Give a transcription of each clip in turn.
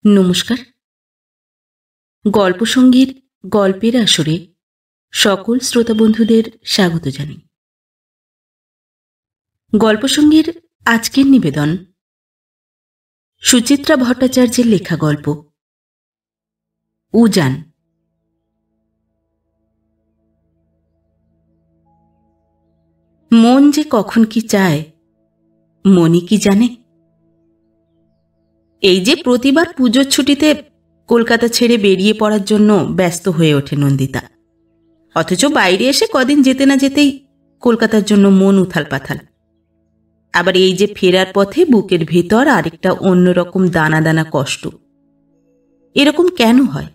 নমস্কার। গল্পসঙ্গীর গল্পের আসরে সকল শ্রোতা বন্ধুদের স্বাগত জানাই। গল্পসঙ্গীর আজকের নিবেদন সুচিত্রা ভট্টাচার্যের লেখা গল্প উজান। মন যে কখন কি চায় মনই কি জানে। এই যে প্রতিবার পুজোর ছুটিতে কলকাতা ছেড়ে বেরিয়ে পড়ার জন্য ব্যস্ত হয়ে ওঠে নন্দিতা, অথচ বাইরে এসে কদিন যেতে না যেতেই কলকাতার জন্য মন উথাল পাথাল। আবার এই যে ফেরার পথে বুকের ভেতর আরেকটা অন্যরকম দানা দানা কষ্ট। এরকম কেন হয়?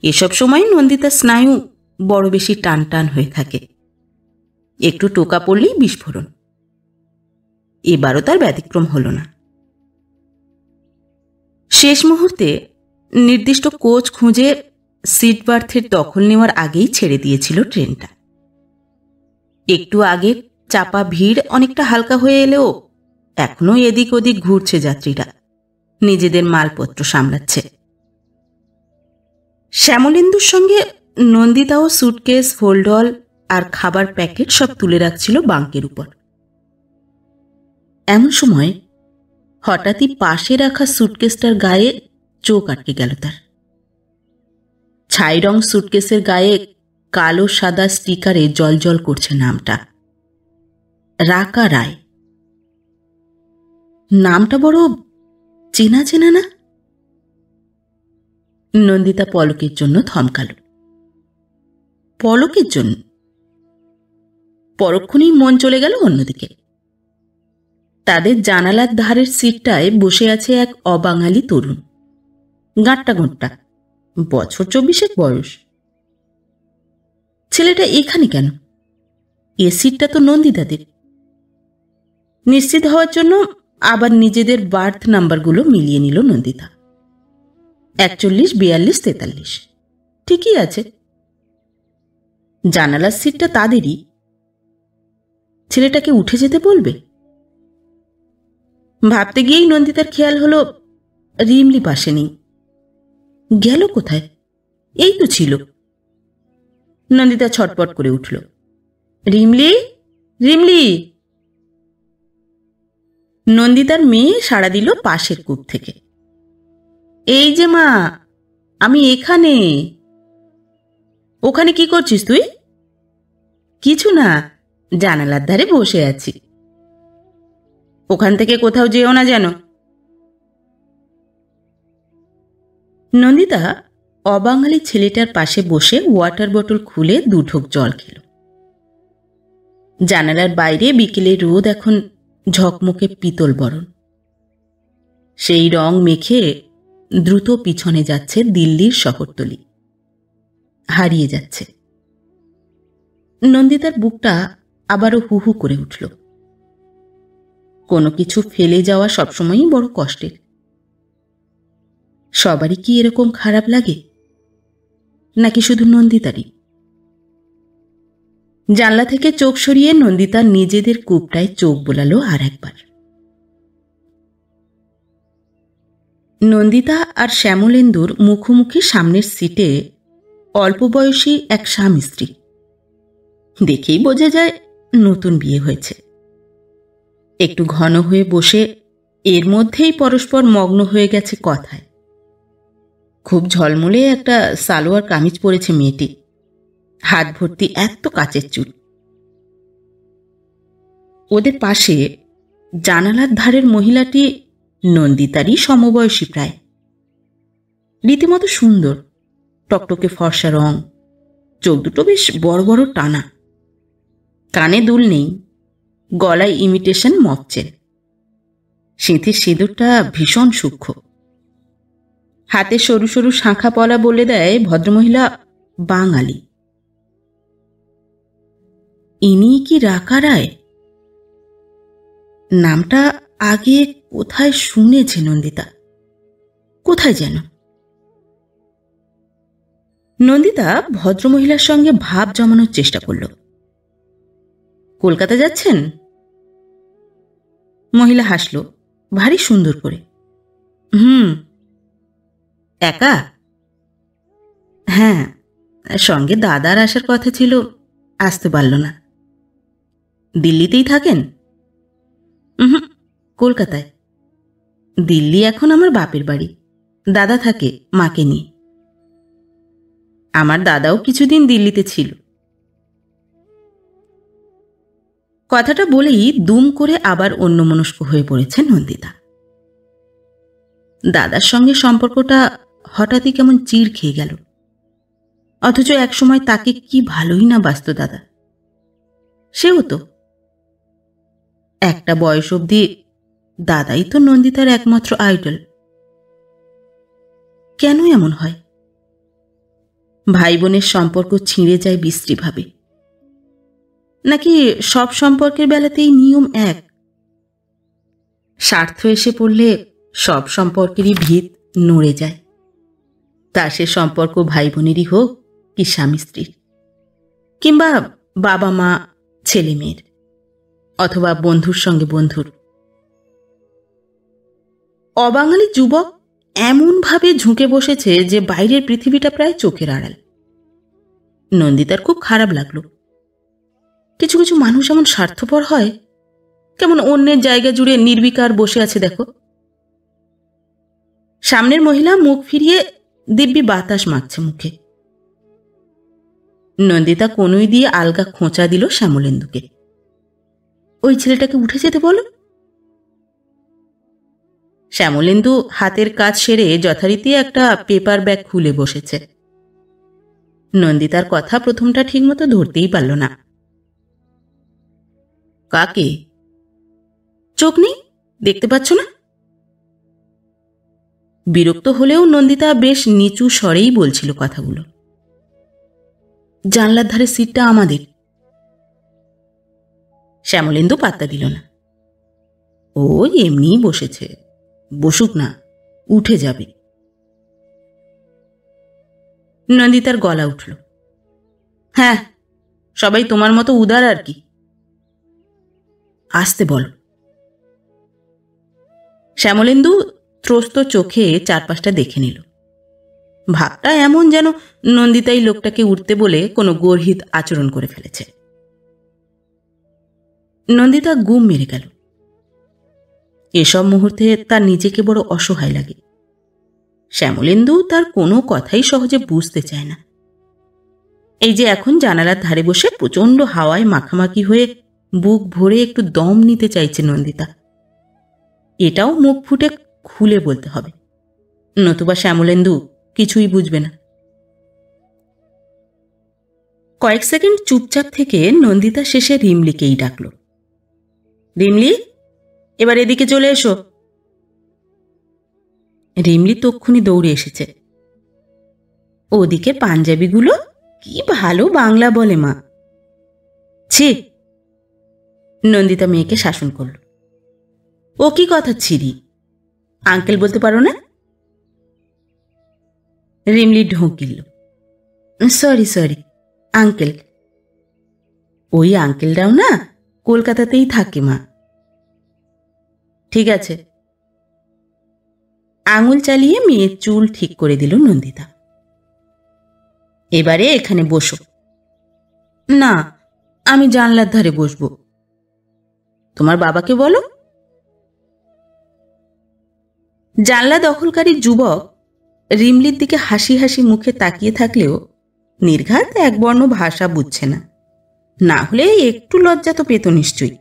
এসব সময় নন্দিতার স্নায়ু বড় বেশি টান টান হয়ে থাকে। একটু টোকা পড়লেই বিস্ফোরণ। এবারও তার ব্যতিক্রম হলো না। শেষ মুহূর্তে নির্দিষ্ট কোচ খুঁজে সিট বার্থের দখল নেওয়ার আগেই ছেড়ে দিয়েছিল ট্রেনটা। একটু আগে চাপা ভিড় অনেকটা হালকা হয়ে এলেও এখনো এদিক ওদিক ঘুরছে যাত্রীরা, নিজেদের মালপত্র সামলাচ্ছে। শ্যামলেন্দুর সঙ্গে নন্দিতাও সুটকেস, হোল্ডল আর খাবার প্যাকেট সব তুলে রাখছিল বাঙ্কের উপর। এমন সময় হঠাৎই পাশে রাখা সুটকেসটার গায়ে চোখ আটকে গেল তার। ছাই রং সুটকেসের গায়ে কালো সাদা স্টিকারে জলজল করছে নামটা, রাকা রায়। নামটা বড় চেনা চেনা না? নন্দিতা পলকের জন্য থমকাল। পলকের জন্য? পরক্ষণেই মন চলে গেল অন্যদিকে। তাদের জানালার ধারের সিটটায় বসে আছে এক অবাঙালি তরুণ, গাঁট্টা গোঁট্টা, বছর 24 বয়স। ছেলেটা এখানে কেন? এ সিটটা তো নন্দিতাদের। নিশ্চিত হওয়ার জন্য আবার নিজেদের বার্থ নাম্বারগুলো মিলিয়ে নিল নন্দিতা। 41, 42, 43 ঠিকই আছে। জানালার সিটটা তাদেরই। ছেলেটাকে উঠে যেতে বলবে? ভাবতে গিয়েই নন্দিতার খেয়াল হলো রিমলি পাশে নেই। গেল কোথায়? এই তো ছিল। নন্দিতা ছটপট করে উঠল। রিমলি, রিমলি! নন্দিতার মেয়ে সাড়া দিল পাশের কূপ থেকে। এই যে মা, আমি এখানে। ওখানে কি করছিস তুই? কিছু না, জানালার ধারে বসে আছি। ওখান থেকে কোথাও যেও না যেন। নন্দিতা অবাঙালি ছেলেটার পাশে বসে ওয়াটার বোতল খুলে 2 ঢোক জল খেল। জানালার বাইরে বিকেলের রোদ এখন ঝকমকে পিতল বরণ। সেই রং মেখে দ্রুত পিছনে যাচ্ছে দিল্লির শহরতলি, হারিয়ে যাচ্ছে। নন্দিতার বুকটা আবারও হু হু করে উঠল। কোনো কিছু ফেলে যাওয়া সবসময়ই বড় কষ্টের। সবারই কি এরকম খারাপ লাগে, নাকি শুধু নন্দিতারই? জানলা থেকে চোখ সরিয়ে নন্দিতা নিজেদের কূপটায় চোখ বোলালো আর একবার। নন্দিতা আর শ্যামলেন্দুর মুখোমুখি সামনের সিটে অল্প বয়সী এক স্বামী স্ত্রী। দেখেই বোঝা যায় নতুন বিয়ে হয়েছে। একটু ঘন হয়ে বসে এর মধ্যেই পরস্পর মগ্ন হয়ে গেছে কথায়। খুব ঝলমলে একটা সালোয়ার কামিজ পরেছে মেয়েটি, হাত ভর্তি এত কাচের চুল। ওদের পাশে জানালার ধারের মহিলাটি নন্দিতারই সমবয়সী প্রায়। রীতিমতো সুন্দর, টকটকে ফর্সা রং, চোখ দুটো বেশ বড় বড় টানা, কানে দুল নেই, গলায় ইমিটেশন মপচেন। সিঁথির সিঁদুরটা ভীষণ সূক্ষ্ম। হাতে সরু সরু শাঁখা পলা বলে দেয় ভদ্রমহিলা বাঙালি। ইনি কি রাকা রায়? নামটা আগে কোথায় শুনেছে নন্দিতা, কোথায় যেন। নন্দিতা ভদ্রমহিলার সঙ্গে ভাব জমানোর চেষ্টা করল। কলকাতা যাচ্ছেন? মহিলা হাসল ভারী সুন্দর করে। হুম। একা? হ্যাঁ, সঙ্গে দাদার আসার কথা ছিল, আসতে পারল না। দিল্লিতেই থাকেন? হুম, কলকাতায়। দিল্লি এখন আমার বাপের বাড়ি। দাদা থাকে মাকে নিয়ে। আমার দাদাও কিছুদিন দিল্লিতে ছিল। কথাটা বলেই দুম করে আবার অন্যমনস্ক হয়ে পড়েছে নন্দিতা। দাদার সঙ্গে সম্পর্কটা হঠাৎই কেমন চিড় খেয়ে গেল। অথচ একসময় তাকে কি ভালোই না বাসত দাদা। সেও তো একটা বয়স অবধি দাদাই তো নন্দিতার একমাত্র আইডল। কেন এমন হয়? ভাই বোনের সম্পর্ক ছিঁড়ে যায় বিশ্রীভাবে, নাকি সব সম্পর্কের বেলাতেই নিয়ম এক? স্বার্থ এসে পড়লে সব সম্পর্কেরই ভিত নড়ে যায়। তা সে সম্পর্ক ভাই বোনেরই হোক কি স্বামী স্ত্রীর, কিংবা বাবা মা ছেলে মেয়ের, অথবা বন্ধুর সঙ্গে বন্ধুর। অবাঙালি যুবক এমনভাবে ঝুঁকে বসেছে যে বাইরের পৃথিবীটা প্রায় চোখের আড়াল। নন্দিতার খুব খারাপ লাগলো। কিছু কিছু মানুষ এমন স্বার্থপর হয়, কেমন অন্যের জায়গা জুড়ে নির্বিকার বসে আছে দেখো। সামনের মহিলা মুখ ফিরিয়ে দিব্যি বাতাস মাখছে মুখে। নন্দিতা কনুই দিয়ে আলগা খোঁচা দিল শ্যামলেন্দুকে। ওই ছেলেটাকে উঠে যেতে বলো। শ্যামলেন্দু হাতের কাজ সেরে যথারীতি একটা পেপার ব্যাগ খুলে বসেছে। নন্দিতার কথা প্রথমটা ঠিকমতো ধরতেই পারল না। কাকে? চোখ নেই, দেখতে পাচ্ছ না? বিরক্ত হলেও নন্দিতা বেশ নিচু স্বরেই বলছিল কথাগুলো। জানলার ধারে সিটটা আমাদের। শ্যামলেন্দু পাত্তা দিল না। ও এমনিই বসেছে, বসুক না, উঠে যাবে। নন্দিতার গলা উঠল। হ্যাঁ, সবাই তোমার মতো উদার আর কি। আসতে বলো। শ্যামলেন্দু ত্রস্ত চোখে চারপাশটা দেখে নিল। ভাবটা এমন যেন নন্দিতাই লোকটাকে উঠতে বলে কোনো গর্হিত আচরণ করে ফেলেছে। নন্দিতা গুম মেরে গেল। এসব মুহূর্তে তার নিজেকে বড় অসহায় লাগে। শ্যামলেন্দু তার কোনো কথাই সহজে বুঝতে চায় না। এই যে এখন জানালার ধারে বসে প্রচণ্ড হাওয়ায় মাখামাখি হয়ে বুক ভরে একটু দম নিতে চাইছে নন্দিতা। এটাও মুখ ফুটে খুলে বলতে হবে, নতুবা শ্যামলেন্দু কিছুই বুঝবে না। কয়েক সেকেন্ড চুপচাপ থেকে নন্দিতা শেষে রিমলিকেই ডাকল। রিমলি, এবার এদিকে চলে এসো। রিমলি তক্ষুনি দৌড়ে এসেছে। ওদিকে পাঞ্জাবিগুলো কি ভালো বাংলা বলে মা। ছি! নন্দিতা মেয়েকে শাসন করল। ও কি কথা ছিরি? আঙ্কেল বলতে পারো না? রিমলি ঢোক গিলল। Sorry sorry, uncle. ওই আঙ্কেলরাও না কলকাতাতেই থাকে মা। ঠিক আছে। আঙুল চালিয়ে মেয়ের চুল ঠিক করে দিল নন্দিতা। এবারে এখানে বসো। না, আমি জানলার ধারে বসবো। তোমার বাবাকে বলো। জানলা দখলকারী যুবক রিমলির দিকে হাসি হাসি মুখে তাকিয়ে থাকলেও নির্ঘাত একবর্ণ ভাষা বুঝছে না। না হলে একটু লজ্জা তো পেত নিশ্চয়ই।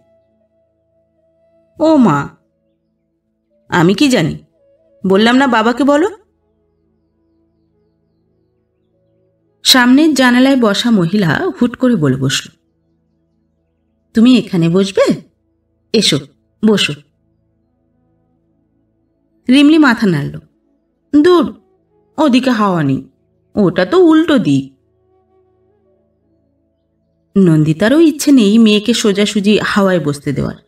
ও মা, আমি কি জানি? বললাম না বাবাকে বলো। সামনের জানালায় বসা মহিলা হুট করে বলে বসল, তুমি এখানে বসবে? এসো, বসো। রিমলি মাথা নাড়ল। দূর, ওদিকে হাওয়া নেই, ওটা তো উল্টো দিক। নন্দিতারও ইচ্ছে নেই মেয়েকে সোজাসুজি হাওয়ায় বসতে দেওয়ার,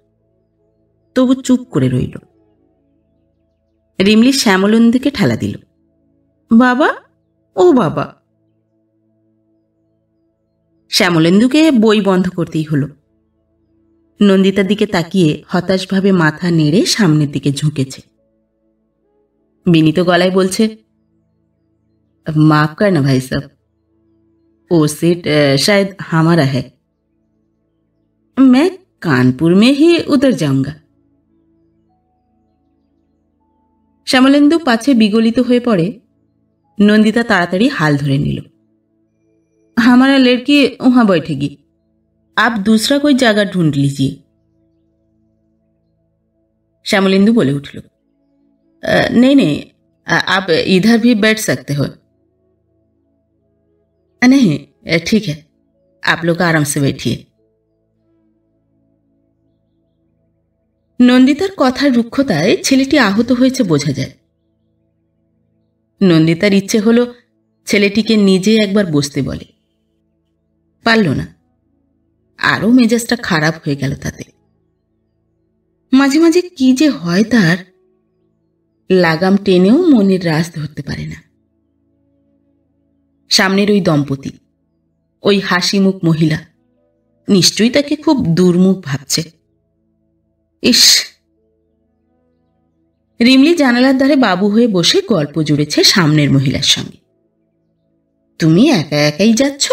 তবু চুপ করে রইল। রিমলি শ্যামলেন্দুকে ঠেলা দিল। বাবা, ও বাবা। শ্যামলেন্দুকে বই বন্ধ করতেই হলো। নন্দিতার দিকে তাকিয়ে হতাশভাবে মাথা নেড়ে সামনের দিকে ঝুঁকেছে। বিনীত গলায় বলছে, माफ करना भाई साहब, वो सीट शायद हमारा है, मैं कानपुर में ही उतर जाऊंगा। শ্যামলেন্দু পাছে বিগলিত হয়ে পড়ে। নন্দিতা তাড়াতাড়ি হাল ধরে নিল। हमारा लड़की वहां बैठेगी, आप दूसरा कोई जगह ढूंढ लीजिए। শ্যামলেন্দু বলে উঠল, नहीं नहीं, आप इधर भी बैठ सकते हो। नहीं ठीक है, आप लोग आराम से बैठिए। নন্দিতার কথার রুক্ষতায় ছেলেটি আহত হয়েছে বোঝা যায়। নন্দিতার ইচ্ছে হলো ছেলেটিকে নিজে একবার বসতে বলে, পারল না। আরও মেজাজটা খারাপ হয়ে গেল তাতে। মাঝে মাঝে কি যে হয় তার, লাগাম টেনেও মনের রাজ ধরতে পারে না। সামনের ওই দম্পতি, ওই হাসিমুখ মহিলা, নিশ্চয়ই তাকে খুব দুর্মুখ ভাবছে। ইস! রিমলি জানালার ধারে বাবু হয়ে বসে গল্প জুড়েছে সামনের মহিলার সঙ্গে। তুমি একা একাই যাচ্ছ?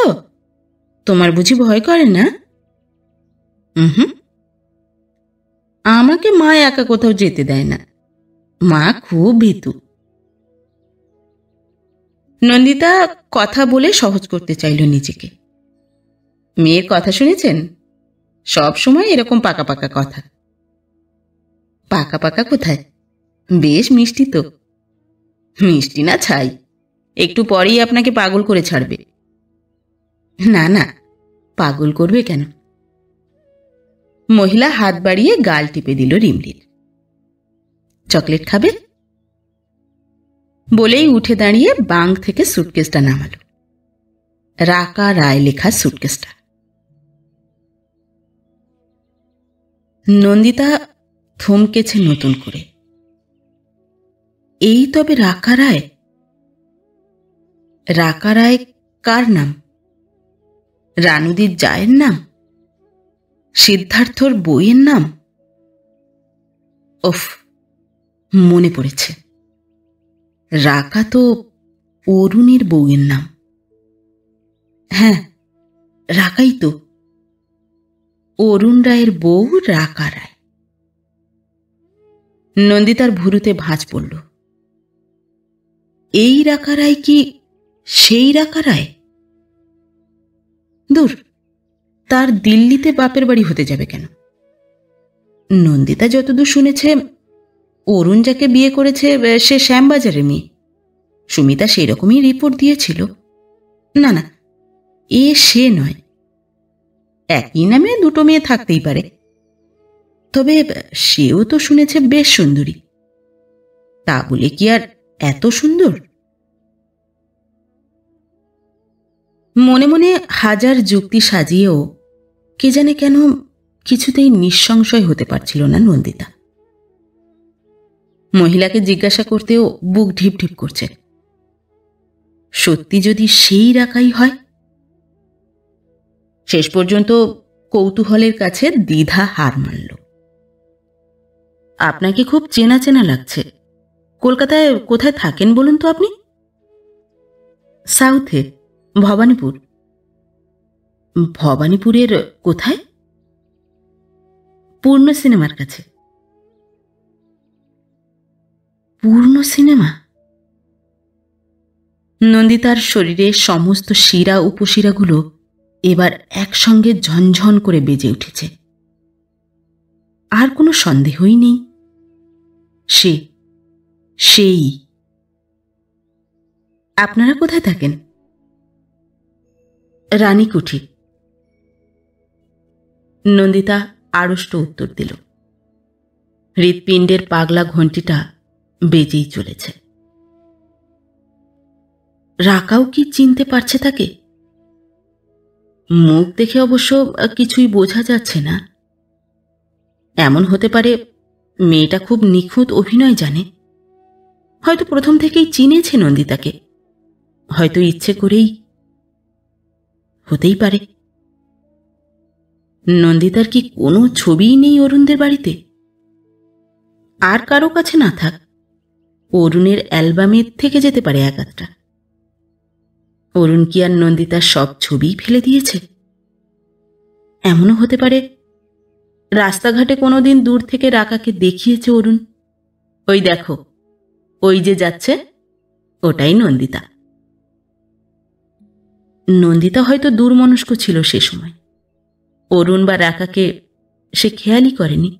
তোমার বুঝি ভয় করে না? হুম, আমাকে মা একা কোথাও যেতে দেয় না, মা খুব ভীতু। নন্দিতা কথা বলে সহজ করতে চাইল নিজেকে। মেয়ের কথা শুনেছেন? সব সময় এরকম পাকা পাকা কথা। পাকা পাকা কোথায়, বেশ মিষ্টি তো। মিষ্টি না ছাই, একটু পরেই আপনাকে পাগল করে ছাড়বে। না না, পাগল করবে কেন? মহিলা হাত বাড়িয়ে গাল টিপে দিল রিমলির। চকলেট খাবে? বলেই উঠে দাঁড়িয়ে বাং থেকে সুটকেসটা নামালো। রাকা রায় লেখা সুটকেসটা। নন্দিতা থমকেছে নতুন করে। এই তবে রাকা রায়? রাকা রায় কার নাম? রানুদির জায়ের নাম? সিদ্ধার্থর বইয়ের নাম? ওফ, মনে পড়েছে, রাকা তো অরুণের বউয়ের নাম। হ্যাঁ, রাকাই তো, অরুণ রায়ের বউ রাকা রায়। নন্দিতার ভুরুতে ভাঁজ পড়ল। এই রাকা রায় কি সেই রাকা রায়? দূর, তার দিল্লিতে বাপের বাড়ি হতে যাবে কেন? নন্দিতা যতদূর শুনেছে, অরুণ যাকে বিয়ে করেছে সে শ্যামবাজারের মেয়ে। সুমিতা সেই রকমই রিপোর্ট দিয়েছিল। না না, এ সে নয়। একই নামে দুটো মেয়ে থাকতেই পারে, তবে সেও তো শুনেছে বেশ সুন্দরী। তা বলে কি আর এত সুন্দর? মনে মনে হাজার যুক্তি সাজিয়েও কে জানে কেন কিছুতেই নিঃসংশয় হতে পারছিল না নন্দিতা। মহিলাকে জিজ্ঞাসা করতেও বুক ঢিপ ঢিপ করছে। সত্যি যদি সেই রাকাই হয়? শেষ পর্যন্ত কৌতূহলের কাছে দ্বিধা হার মানল। আপনাকে খুব চেনা চেনা লাগছে। কলকাতায় কোথায় থাকেন বলুন তো আপনি? সাউথে, ভবানীপুর। ভবানীপুরের কোথায়? পূর্ণ সিনেমার কাছে। পূর্ণ সিনেমা? নন্দিতার শরীরে সমস্ত শিরা উপশিরাগুলো এবার একসঙ্গে ঝনঝন করে বেজে উঠেছে। আর কোনো সন্দেহই নেই, সেই। আপনারা কোথায় থাকেন? রানীকুঠি। নন্দিতা আড়ষ্ট উত্তর দিল। হৃৎপিণ্ডের পাগলা ঘণ্টিটা বেজেই চলেছে। রাকাও কি চিনতে পারছে তাকে? মুখ দেখে অবশ্য কিছুই বোঝা যাচ্ছে না। এমন হতে পারে মেয়েটা খুব নিখুঁত অভিনয় জানে। হয়তো প্রথম থেকেই চিনেছে নন্দিতাকে, হয়তো ইচ্ছে করেই। হতেই পারে। নন্দিতার কি কোনো ছবিই নেই অরুণদের বাড়িতে? আর কারো কাছে না থাক, অরুণের অ্যালবামে থেকে যেতে পারে এক আধটা। অরুণ কি আর নন্দিতার সব ছবি ফেলে দিয়েছে? এমনও হতে পারে রাস্তাঘাটে কোনোদিন দূর থেকে রাকাকে দেখিয়েছে অরুণ, ওই দেখো ওই যে যাচ্ছে, ওটাই নন্দিতা। নন্দিতা হয়তো দুর্মনস্ক ছিল সে সময়, অরুণ বা রাকাকে সে খেয়ালই করেনি।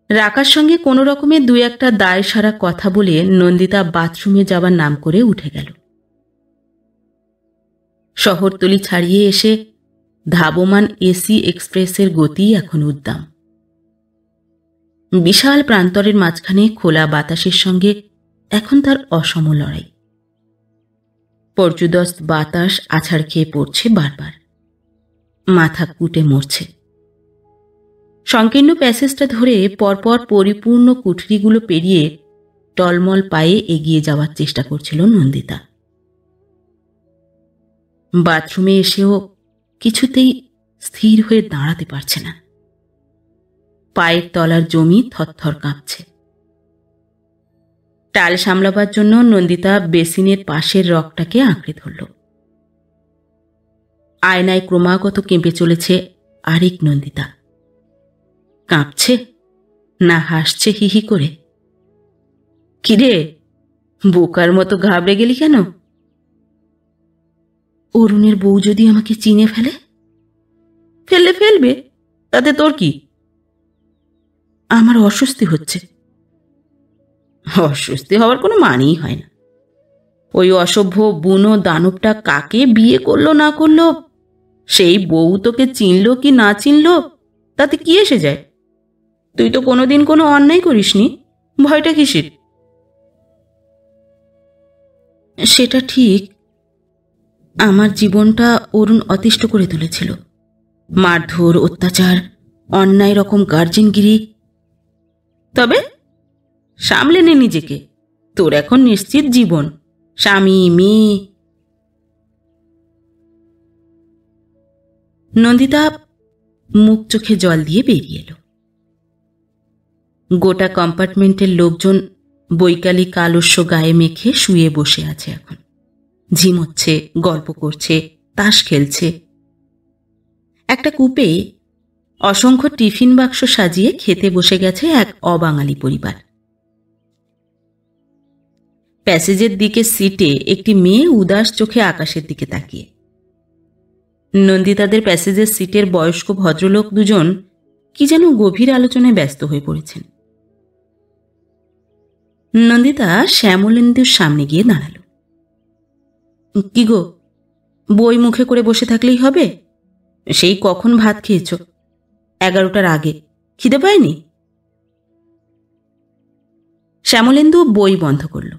রাকার সঙ্গে কোনো রকমের দু একটা দায় সারা কথা বলে নন্দিতা বাথরুমে যাবার নাম করে উঠে গেল। শহরতলি ছাড়িয়ে এসে ধাবমান এসি এক্সপ্রেসের গতি এখন উদ্দাম। বিশাল প্রান্তরের মাঝখানে খোলা বাতাসের সঙ্গে এখন তার অসম লড়াই। পর্যুদস্ত বাতাস আছাড় খেয়ে পড়ছে বারবার, মাথা কুটে মরছে। সংকীর্ণ প্যাসেজটা ধরে পরপর পরিপূর্ণ কুঠরিগুলো পেরিয়ে টলমল পায়ে এগিয়ে যাওয়ার চেষ্টা করছিল নন্দিতা। বাথরুমে এসেও কিছুতেই স্থির হয়ে দাঁড়াতে পারছে না। পায়ের তলার জমি থরথর কাঁপছে। টাল সামলাবার জন্য নন্দিতা বেসিনের পাশের রগটাকে আঁকড়ে ধরল। আয়নায় ক্রমাগত কেঁপে চলেছে আরেক নন্দিতা। কাঁপছে না হাসছে হিহি করে? কিরে, বোকার মতো ঘাবড়ে গেলি কেন? অরুণের বউ যদি আমাকে চিনে ফেলে? ফেললে ফেলবে, তাতে তোর কি? আমার অস্বস্তি হচ্ছে। অস্বস্তি হওয়ার কোনো মানেই হয় না। ওই অসভ্য বুনো দানবটা কাকে বিয়ে করলো না করলো, সেই বউ তোকে চিনল কি না চিনল তাতে কি এসে যায়? তুই তো কোনোদিন কোনো অন্যায় করিসনি, ভয়টা কিসের? সেটা ঠিক, আমার জীবনটা অরুণ অতিষ্ঠ করে তুলেছিল। মারধর, অত্যাচার, অন্যায় রকম গার্জেনগিরি। তবে সামলে নে নিজেকে, তোর এখন নিশ্চিত জীবন, স্বামী, মেয়ে। নন্দিতা মুখ চোখে জল দিয়ে বেরিয়ে এলো। গোটা কম্পার্টমেন্টের লোকজন বৈকালিক আলস্য গায়ে মেখে শুয়ে বসে আছে এখন। ঝিমোচ্ছে, গল্প করছে, তাস খেলছে। একটা কূপে অসংখ্য টিফিন বাক্স সাজিয়ে খেতে বসে গেছে এক অবাঙালি পরিবার। প্যাসেজের দিকে সিটে একটি মেয়ে উদাস চোখে আকাশের দিকে তাকিয়ে। নন্দিতাদের প্যাসেজের সিটের বয়স্ক ভদ্রলোক দুজন কি যেন গভীর আলোচনায় ব্যস্ত হয়ে পড়েছেন। নন্দিতা শ্যামলেন্দুর সামনে গিয়ে দাঁড়াল। কি গো, বই মুখে করে বসে থাকলেই হবে? সেই কখন ভাত খেয়েছ? 11টার আগে। খিদে পায়নি? শ্যামলেন্দু বই বন্ধ করল।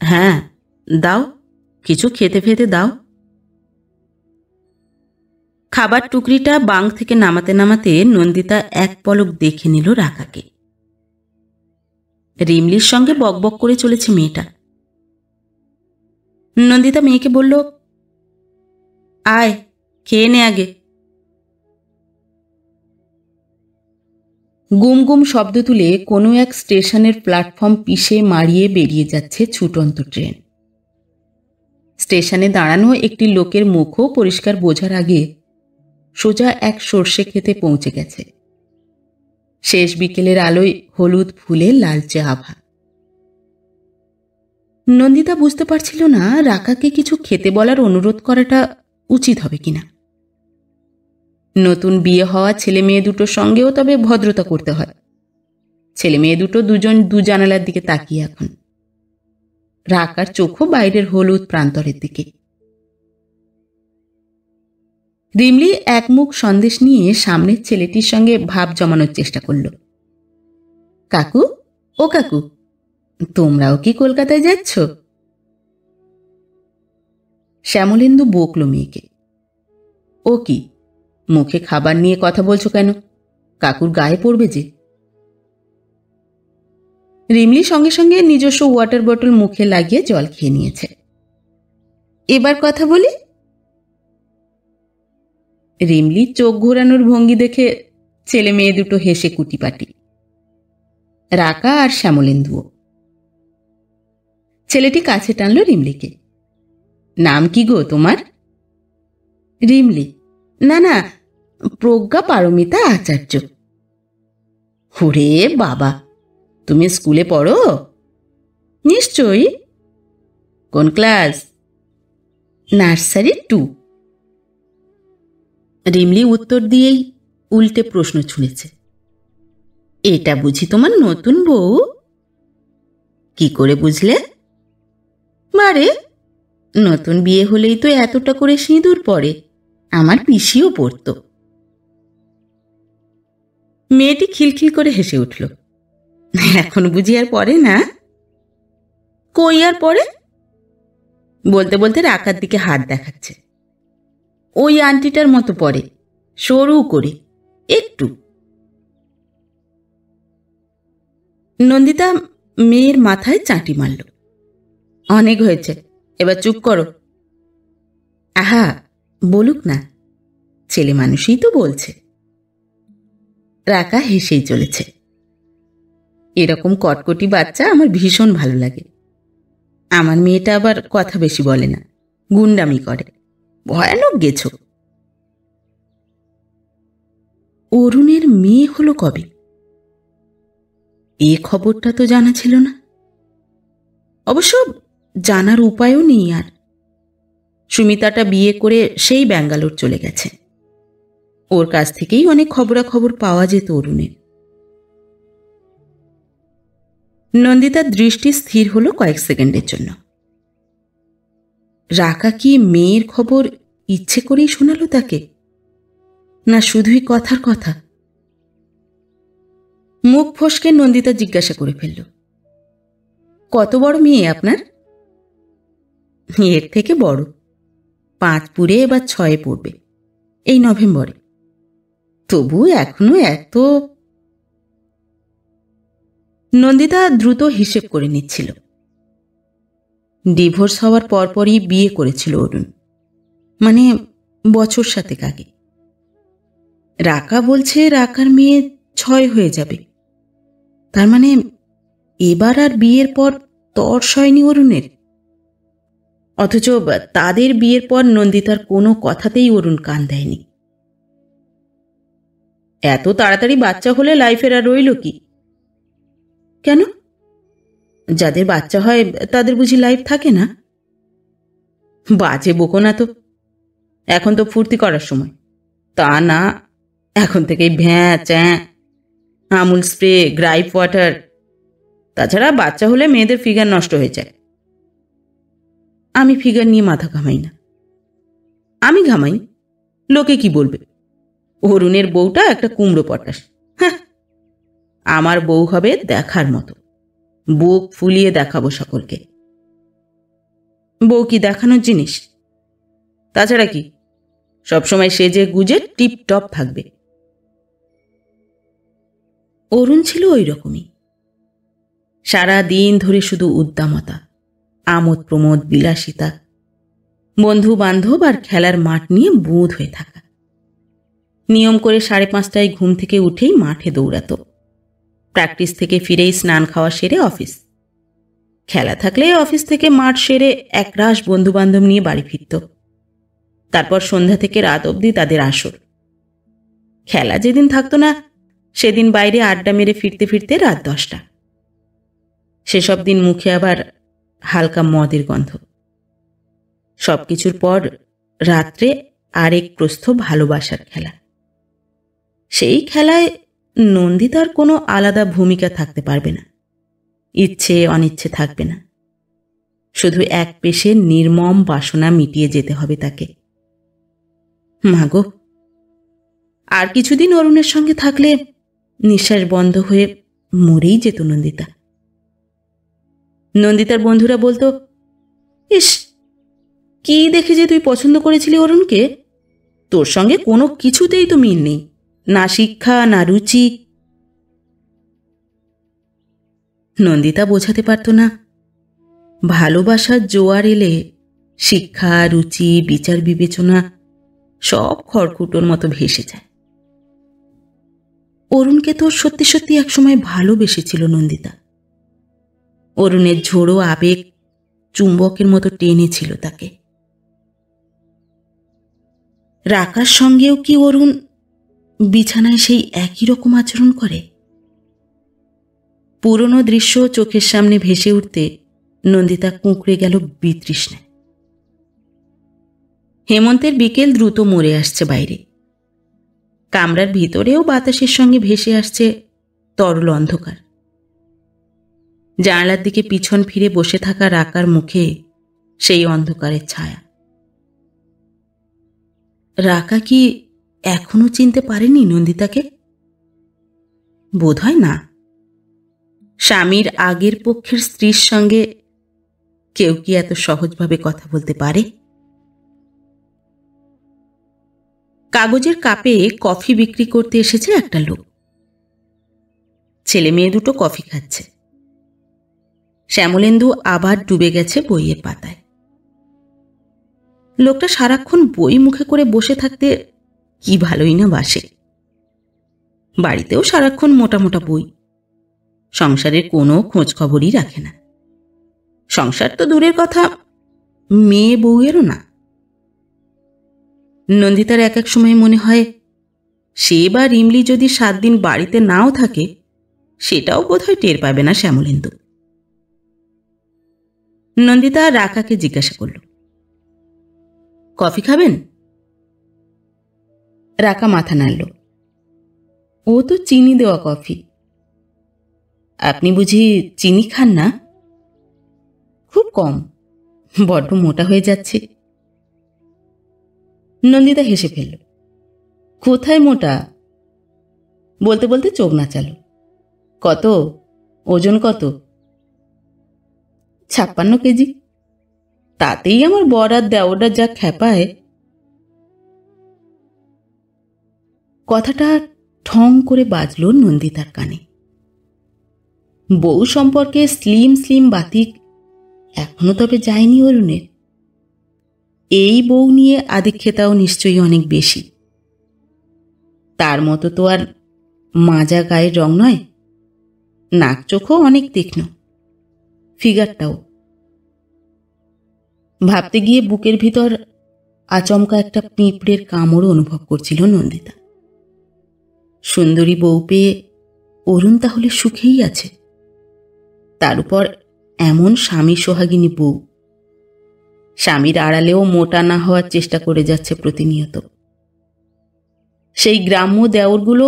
হ্যাঁ দাও, কিছু খেতে ফেতে দাও। খাবার টুকরিটা বাং থেকে নামাতে নামাতে নন্দিতা এক পলক দেখে নিল রাকাকে। রিমলির সঙ্গে বকবক করে চলেছে মেয়েটা। নন্দিতা মেয়েকে বলল, আয় খেয়ে নে আগে। গুম গুম শব্দ তুলে কোনো এক স্টেশনের প্ল্যাটফর্ম পিষে মারিয়ে বেরিয়ে যাচ্ছে ছুটন্ত ট্রেন। স্টেশনে দাঁড়ানো একটি লোকের মুখও পরিষ্কার বোঝার আগে সোজা এক সর্ষে খেতে পৌঁছে গেছে। শেষ বিকেলের আলোয় হলুদ ফুলে লালচে আভা। নন্দিতা বুঝতে পারছিল না রাকাকে কিছু খেতে বলার অনুরোধ করাটা উচিত হবে কিনা। নতুন বিয়ে হওয়া ছেলে মেয়ে দুটোর সঙ্গেও তবে ভদ্রতা করতে হয়। ছেলে মেয়ে দুটো দুজন দু জানালার দিকে তাকিয়ে এখন। রাকার চোখও বাইরের হলুদ প্রান্তরের দিকে। রিমলি এক মুখ সন্দেশ নিয়ে সামনের ছেলেটির সঙ্গে ভাব জমানোর চেষ্টা করল। কাকু, ও কাকু, তোমরাও কি কলকাতায় যাচ্ছ? শ্যামলেন্দু বকল মেয়েকে। ও কি, মুখে খাবার নিয়ে কথা বলছো কেন? কাকুর গায়ে পড়বে যে। রিমলি সঙ্গে সঙ্গে নিজস্ব ওয়াটার বটল মুখে লাগিয়ে জল খেয়ে নিয়েছে। এবার কথা বলি? রিমলি চোখ ঘোরানোর ভঙ্গি দেখে ছেলে মেয়ে দুটো হেসে কুটিপাটি। রাকা আর শ্যামলেন্দুও। ছেলেটি কাছে টানল রিমলিকে। নাম কি গো তোমার? রিমলি। না না, প্রজ্ঞা পারমিতা আচার্য। ওরে বাবা, তুমি স্কুলে পড়ো? নিশ্চয়ই। কোন ক্লাস? নার্সারি 2। রিমলি উত্তর দিয়েই উল্টে প্রশ্ন ছুঁড়েছে। এটা বুঝি তোমার নতুন বউ? কি করে বুঝলে? বারে, নতুন বিয়ে হলেই তো এতটা করে সিঁদুর পড়ে। আমার পিসিও পড়ত। মেয়েটি খিলখিল করে হেসে উঠল। এখন বুঝি আর পড়ে না? কই আর পড়ে? বলতে বলতে রাকার দিকে হাত দেখাচ্ছে। ওই আন্টিটার মতো পড়ে, সরু করে একটু। নন্দিতা মেয়ের মাথায় চাঁটি মারল। অনেক হয়েছে, এবার চুপ করো। আহা, বলুক না, ছেলে মানুষই তো বলছে। রাকা হেসেই চলেছে। এরকম কটকটি বাচ্চা আমার ভীষণ ভালো লাগে। আমার মেয়েটা আবার কথা বেশি বলে না, গুন্ডামি করে। ভয়ানক গেছো। অরুণের মেয়ে হলো কবে? এ খবরটা তো জানা ছিল না। অবশ্য জানার উপায়ও নেই আর। সুমিতাটা বিয়ে করে সেই ব্যাঙ্গালোর চলে গেছে। ওর কাছ থেকেই অনেক খবরাখবর পাওয়া যেত অরুণের। নন্দিতার দৃষ্টি স্থির হলো কয়েক সেকেন্ডের জন্য। রাকা কি মেয়ের খবর ইচ্ছে করেই শোনালো তাকে, না শুধুই কথার কথা? মুখ ফসকে নন্দিতা জিজ্ঞাসা করে ফেলল, কত বড় মেয়ে আপনার? এর থেকে বড়, 5 পুরে এবার 6 পড়বে এই নভেম্বরে। তবু এখনো এত। নন্দিতা দ্রুত হিসেব করে নিচ্ছিল। ডিভোর্স হওয়ার পরপরই বিয়ে করেছিল অরুণ, মানে বছর 7 আগে। রাকা বলছে রাকার মেয়ে 6 হয়ে যাবে। তার মানে এবার আর বিয়ের পর তর সয়নি অরুণের। অথচ তাদের বিয়ের পর নন্দিতার কোনো কথাতেই অরুণ কান দেয়নি। এত তাড়াতাড়ি বাচ্চা হলে লাইফের আর রইল কি? কেন, যাদের বাচ্চা হয় তাদের বুঝি লাইফ থাকে না? বাজে বকো না তো। এখন তো ফুর্তি করার সময়, তা না এখন থেকেই ভ্যাঁ চ্যাঁ, আমুল স্প্রে, গ্রাইপ ওয়াটার। তাছাড়া বাচ্চা হলে মেয়েদের ফিগার নষ্ট হয়ে যায়। আমি ফিগার নিয়ে মাথা ঘামাই না। আমি ঘামাই, লোকে কি বলবে? অরুণের বউটা একটা কুমড়ো পটাশ। হ্যাঁ, আমার বউ হবে দেখার মতো, বুক ফুলিয়ে দেখাবো সকলকে। বউ কি দেখানোর জিনিস? তাছাড়া কি, সবসময় সেজে গুজে টিপ টপ থাকবে। অরুণ ছিল ওই রকমই। সারা দিন ধরে শুধু উদ্দামতা, আমোদ প্রমোদ, বিলাসিতা, বন্ধু বান্ধব আর খেলার মাঠ নিয়ে বুঁদ হয়ে থাকা। নিয়ম করে 5:30টায় ঘুম থেকে উঠেই মাঠে দৌড়াতো। প্র্যাকটিস থেকে ফিরেই স্নান খাওয়া সেরে অফিস। খেলা থাকলে অফিস থেকে মাঠ সেরে একরাশ বন্ধু বান্ধব নিয়ে বাড়ি ফিরত। তারপর সন্ধ্যা থেকে রাত অবধি তাদের আসর। খেলা যেদিন থাকতো না সেদিন বাইরে আড্ডা মেরে ফিরতে ফিরতে রাত 10টা। সেসব দিন মুখে আবার হালকা মদের গন্ধ। সবকিছুর পর রাত্রে আরেক প্রস্থ ভালোবাসার খেলা। সেই খেলায় নন্দিতার কোনো আলাদা ভূমিকা থাকতে পারবে না, ইচ্ছে অনিচ্ছে থাকবে না। শুধু এক পেশে নির্মম বাসনা মিটিয়ে যেতে হবে তাকে। মাগো, আর কিছুদিন অরুণের সঙ্গে থাকলে নিঃশ্বাস বন্ধ হয়ে মরেই যেত নন্দিতা। নন্দিতার বন্ধুরা বলতো, ইস, কি দেখে যে তুই পছন্দ করেছিলি অরুণকে? তোর সঙ্গে কোনো কিছুতেই তো মিল নেই, না শিক্ষা না রুচি। নন্দিতা বোঝাতে পারত না, ভালোবাসার জোয়ার এলে শিক্ষা, রুচি, বিচার বিবেচনা সব খড়কুটোর মতো ভেসে যায়। অরুণকে তো সত্যি সত্যি একসময় ভালোবেসেছিল নন্দিতা। অরুণের ঝোড়ো আবেগ চুম্বকের মতো টেনেছিল তাকে। রাকার সঙ্গেও কি অরুণ বিছানায় সেই একই রকম আচরণ করে? পুরনো দৃশ্য চোখের সামনে ভেসে উঠতে নন্দিতা কুঁকড়ে গেল বিতৃষ্ণায়। হেমন্তের বিকেল দ্রুত মরে আসছে বাইরে। কামরার ভিতরেও বাতাসের সঙ্গে ভেসে আসছে তরল অন্ধকার। জানালার দিকে পিছন ফিরে বসে থাকা রাকার মুখে সেই অন্ধকারের ছায়া। রাকা কি এখনো চিনতে পারেনি নন্দিতাকে? বোধহয় না। স্বামীর আগের পক্ষের স্ত্রীর সঙ্গে কেউ কি এত সহজভাবে কথা বলতে পারে? কাগজের কাপে কফি বিক্রি করতে এসেছে একটা লোক। ছেলে মেয়ে দুটো কফি খাচ্ছে। শ্যামলেন্দু আবার ডুবে গেছে বইয়ের পাতায়। লোকটা সারাক্ষণ বই মুখে করে বসে থাকতে কি ভালোই না বাসে। বাড়িতেও সারাক্ষণ মোটা মোটা বই। সংসারের কোনো খোঁজ খবরই রাখে না। সংসার তো দূরের কথা, মেয়ে বউয়েরও না। নন্দিতার এক এক সময় মনে হয় সে বা রিমলি যদি 7 দিন বাড়িতে নাও থাকে, সেটাও বোধহয় টের পাবে না শ্যামলেন্দু। নন্দিতা রাকাকে জিজ্ঞাসা করল, কফি খাবেন? রাকা মাথা নাড়ল। ও তো চিনি দেওয়া কফি। আপনি বুঝি চিনি খান না? খুব কম, বড্ড মোটা হয়ে যাচ্ছে। নন্দিতা হেসে ফেলল। কোথায় মোটা? বলতে বলতে চোখ নাচালো। কত ওজন? কত? 56 কেজি। তাতেই আমার বর আর দেওরটা যা খ্যাপায়। কথাটা ঠং করে বাজল নন্দিতার কানে। বউ সম্পর্কে স্লিম স্লিম বাতিক এখনো তবে যায়নি অরুণের। এই বউ নিয়ে আদিক্ষেতাও নিশ্চয়ই অনেক বেশি। তার মতো তো আর মাজা গায়ের রং নয়। নাক চোখও অনেক তীক্ষ্ণ, ফিগারটাও। ভাবতে গিয়ে বুকের ভিতর আচমকা একটা পিঁপড়ের কামড় অনুভব করছিল নন্দিতা। সুন্দরী বউ পেয়ে অরুণ তাহলে সুখেই আছে। তার উপর এমন স্বামী সোহাগিনী বউ। স্বামীর আড়ালেও মোটা না হওয়ার চেষ্টা করে যাচ্ছে প্রতিনিয়ত। সেই গ্রাম্য দেওরগুলো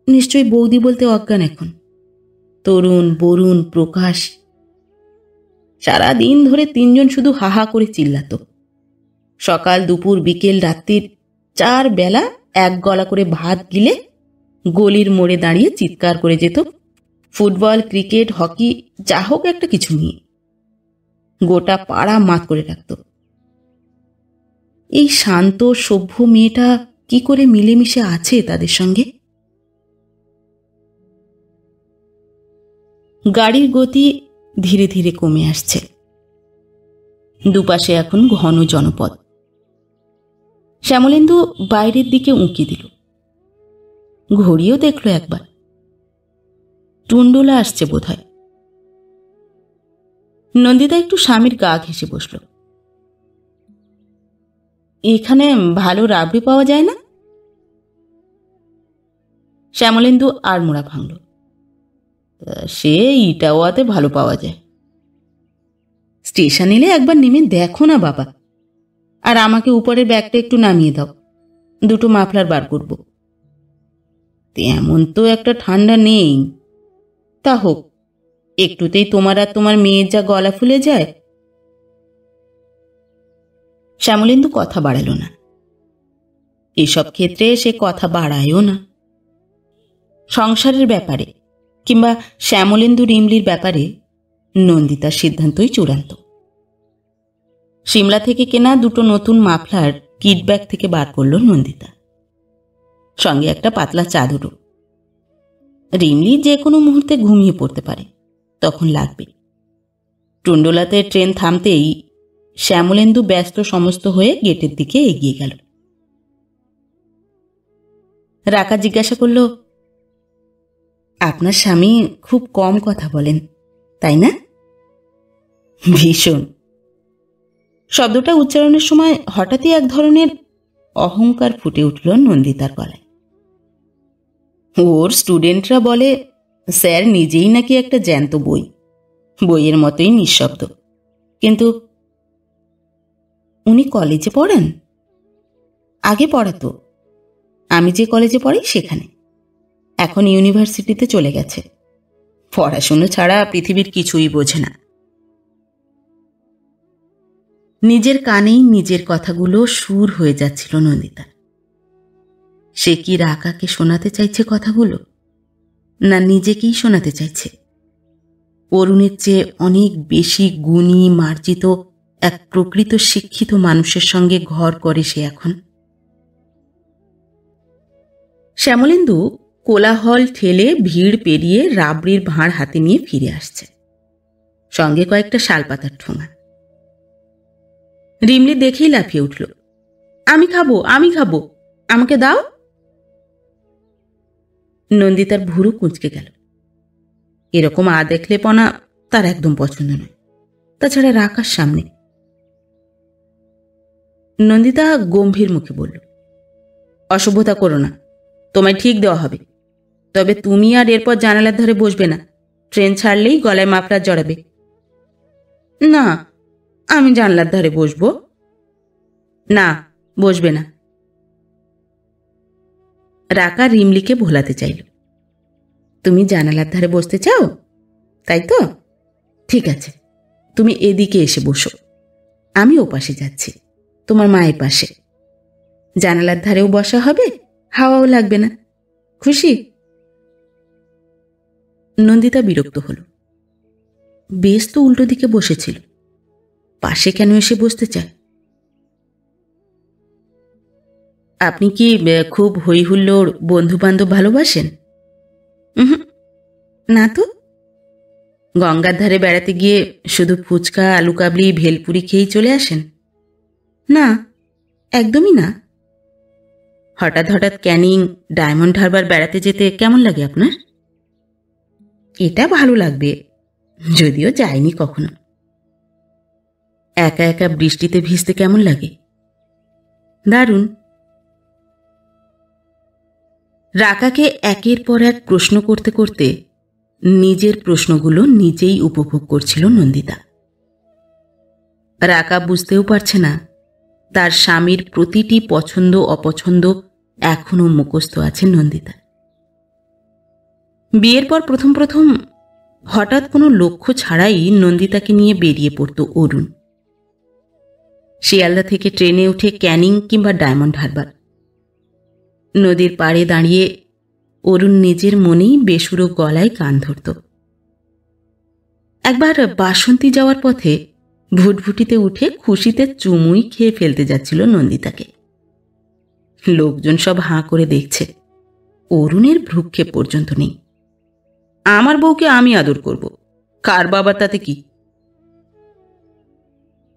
নিশ্চয়ই বৌদি বলতে অজ্ঞান এখন। তরুণ, বরুণ, প্রকাশ, সারাদিন ধরে 3 জন শুধু হাহা করে চিল্লাত। সকাল, দুপুর, বিকেল, রাত্রির 4 বেলা এক গলা করে ভাত গিলে গলির মোড়ে দাঁড়িয়ে চিৎকার করে যেত ফুটবল, ক্রিকেট, হকি, যা হোক একটা কিছু নিয়ে। গোটা পাড়া মাত করে রাখত। এই শান্ত সভ্য মেয়েটা কি করে মিলেমিশে আছে তাদের সঙ্গে? গাড়ির গতি ধীরে ধীরে কমে আসছে। দুপাশে এখন ঘন জনপদ। শ্যামলেন্দু বাইরের দিকে উঁকি দিল। ঘড়িও দেখল একবার। টুন্ডোলা আসছে বোধহয়। নন্দিতা একটু স্বামীর গা ঘেঁষে বসল। এখানে ভালো রাবড়ি পাওয়া যায় না? শ্যামলেন্দু আর মোড়া ভাঙল। সে ইটাওয়াতে ভালো পাওয়া যায়। স্টেশন এলে একবার নেমে দেখো না বাবা। আর আমাকে উপরের ব্যাগটা একটু নামিয়ে দাও, 2টো মাফলার বার করব। তেমন তো একটা ঠান্ডা নেই। তা হোক, একটুতেই তোমার আর তোমার মেয়ের যা গলা ফুলে যায়। শ্যামলেন্দু কথা বাড়াল না। এসব ক্ষেত্রে সে কথা বাড়ায়ও না। সংসারের ব্যাপারে কিংবা শ্যামলেন্দু রিমলির ব্যাপারে নন্দিতার সিদ্ধান্তই চূড়ান্ত। সিমলা থেকে কেনা 2টো নতুন মাফলার কিট ব্যাগ থেকে বার করল নন্দিতা। সঙ্গে একটা পাতলা চাদরও। রিমলি যে কোনো মুহূর্তে ঘুমিয়ে পড়তে পারে, তখন লাগবে। টুন্ডোলাতে ট্রেন থামতেই শ্যামলেন্দু ব্যস্ত সমস্ত হয়ে গেটের দিকে এগিয়ে গেল। রাকা জিজ্ঞাসা করল, আপনার স্বামী খুব কম কথা বলেন, তাই না? ভীষণ। শব্দটা উচ্চারণের সময় হঠাৎই এক ধরনের অহংকার ফুটে উঠল নন্দিতার গলায়। ওর স্টুডেন্টরা বলে স্যার নিজেই নাকি একটা জ্যান্ত বই, বইয়ের মতোই নিঃশব্দ। কিন্তু উনি কলেজে পড়েন? আগে পড়াতো, আমি যে কলেজে পড়ি সেখানে। এখন ইউনিভার্সিটিতে চলে গেছে। পড়াশুনো ছাড়া পৃথিবীর কিছুই বোঝে না। নিজের কানেই নিজের কথাগুলো সুর হয়ে যাচ্ছিল নন্দিতা। সে কি রাকাকে শোনাতে চাইছে কথাগুলো, না নিজেকেই শোনাতে চাইছে? অরুণের চেয়ে অনেক বেশি গুণী মার্জিত এক প্রকৃত শিক্ষিত মানুষের সঙ্গে ঘর করে সে এখন। শ্যামলেন্দু কোলাহল ঠেলে ভিড় পেরিয়ে রাবড়ির ভাঁড় হাতে নিয়ে ফিরে আসছে, সঙ্গে কয়েকটা শালপাতার ঠোঙা। রিমলি দেখেই লাফিয়ে উঠল, আমি খাবো, আমি খাবো, আমাকে দাও। নন্দিতার ভুরু কুঁচকে গেল। এরকম দেখলে পনা তার একদম পছন্দ নয়, তাছাড়া রাকার সামনে। নন্দিতা গম্ভীর মুখে বলল, অসভ্যতা করো না, তোমায় ঠিক দেওয়া হবে। তবে তুমি আর এরপর জানালার ধারে বসবে না। ট্রেন ছাড়লেই গলায় মাফলার জড়াবে। না, আমি জানলার ধারে বসবো। না, বসবে না। রাকা রিমলিকে ভোলাতে চাইল। তুমি জানালার ধারে বসতে চাও, তাই তো? ঠিক আছে, তুমি এদিকে এসে বসো, আমি ও পাশে যাচ্ছি, তোমার মায়ের পাশে। জানালার ধারেও বসা হবে, হাওয়াও লাগবে না। খুশি? নন্দিতা বিরক্ত হল। বেশ তো উল্টো দিকে বসেছিল, পাশে কেন এসে বসতে চায়? আপনি কি খুব হই হুল্লোড় বন্ধু বান্ধব ভালোবাসেন? না তো। গঙ্গার ধারে বেড়াতে গিয়ে শুধু ফুচকা, আলু কাবলি, ভেলপুরি খেয়েই চলে আসেন? না, একদমই না। হঠাৎ হঠাৎ ক্যানিং, ডায়মন্ড হারবার বেড়াতে যেতে কেমন লাগে আপনার? এটা ভালো লাগবে, যদিও যাইনি কখনো। একা একা বৃষ্টিতে ভিজতে কেমন লাগে? দারুণ। রাকাকে একের পর এক প্রশ্ন করতে করতে নিজের প্রশ্নগুলো নিজেই উপভোগ করছিল নন্দিতা। রাকা বুঝতেও পারছে না তার স্বামীর প্রতিটি পছন্দ অপছন্দ এখনো মুখস্থ আছে নন্দিতা। বিয়ের পর প্রথম প্রথম হঠাৎ কোনো লক্ষ্য ছাড়াই নন্দিতাকে নিয়ে বেরিয়ে পড়ত অরুণ। শিয়ালদা থেকে ট্রেনে উঠে ক্যানিং কিংবা ডায়মন্ড হারবার। নদীর পাড়ে দাঁড়িয়ে অরুণ নিজের মনেই বেসুরো গলায় গান ধরত। একবার বাসন্তী যাওয়ার পথে ভুটভুটিতে উঠে খুশিতে চুমুই খেয়ে ফেলতে যাচ্ছিল নন্দিতাকে। লোকজন সব হাঁ করে দেখছে, অরুণের ভ্রুক্ষেপ পর্যন্ত নেই। আমার বউকে আমি আদর করব, কার বাবার তাতে কি?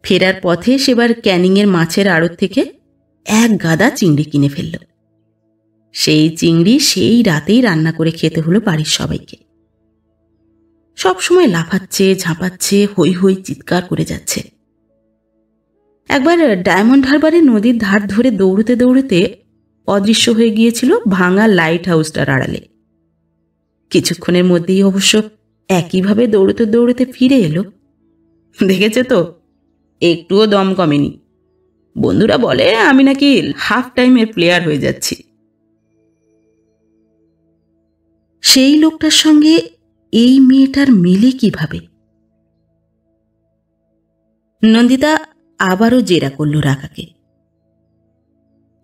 ফেরার পথে সেবার ক্যানিংয়ের মাছের আড়ত থেকে এক গাদা চিংড়ি কিনে ফেলল। সেই চিংড়ি সেই রাতেই রান্না করে খেতে হলো বাড়ির সবাইকে। সবসময় লাফাচ্ছে, ঝাঁপাচ্ছে, হই হই চিৎকার করে যাচ্ছে। একবার ডায়মন্ড হারবারে নদীর ধার ধরে দৌড়তে দৌড়তে অদৃশ্য হয়ে গিয়েছিল ভাঙা লাইট হাউসটার আড়ালে। কিছুক্ষণের মধ্যেই অবশ্য একইভাবে দৌড়তে দৌড়তে ফিরে এলো। দেখেছে তো, একটুও দম কমেনি। বন্ধুরা বলে আমি নাকি হাফ টাইমের প্লেয়ার হয়ে যাচ্ছি। সেই লোকটার সঙ্গে এই মেয়েটার মিলে কিভাবে? নন্দিতা আবারও জেরা করল রাকাকে।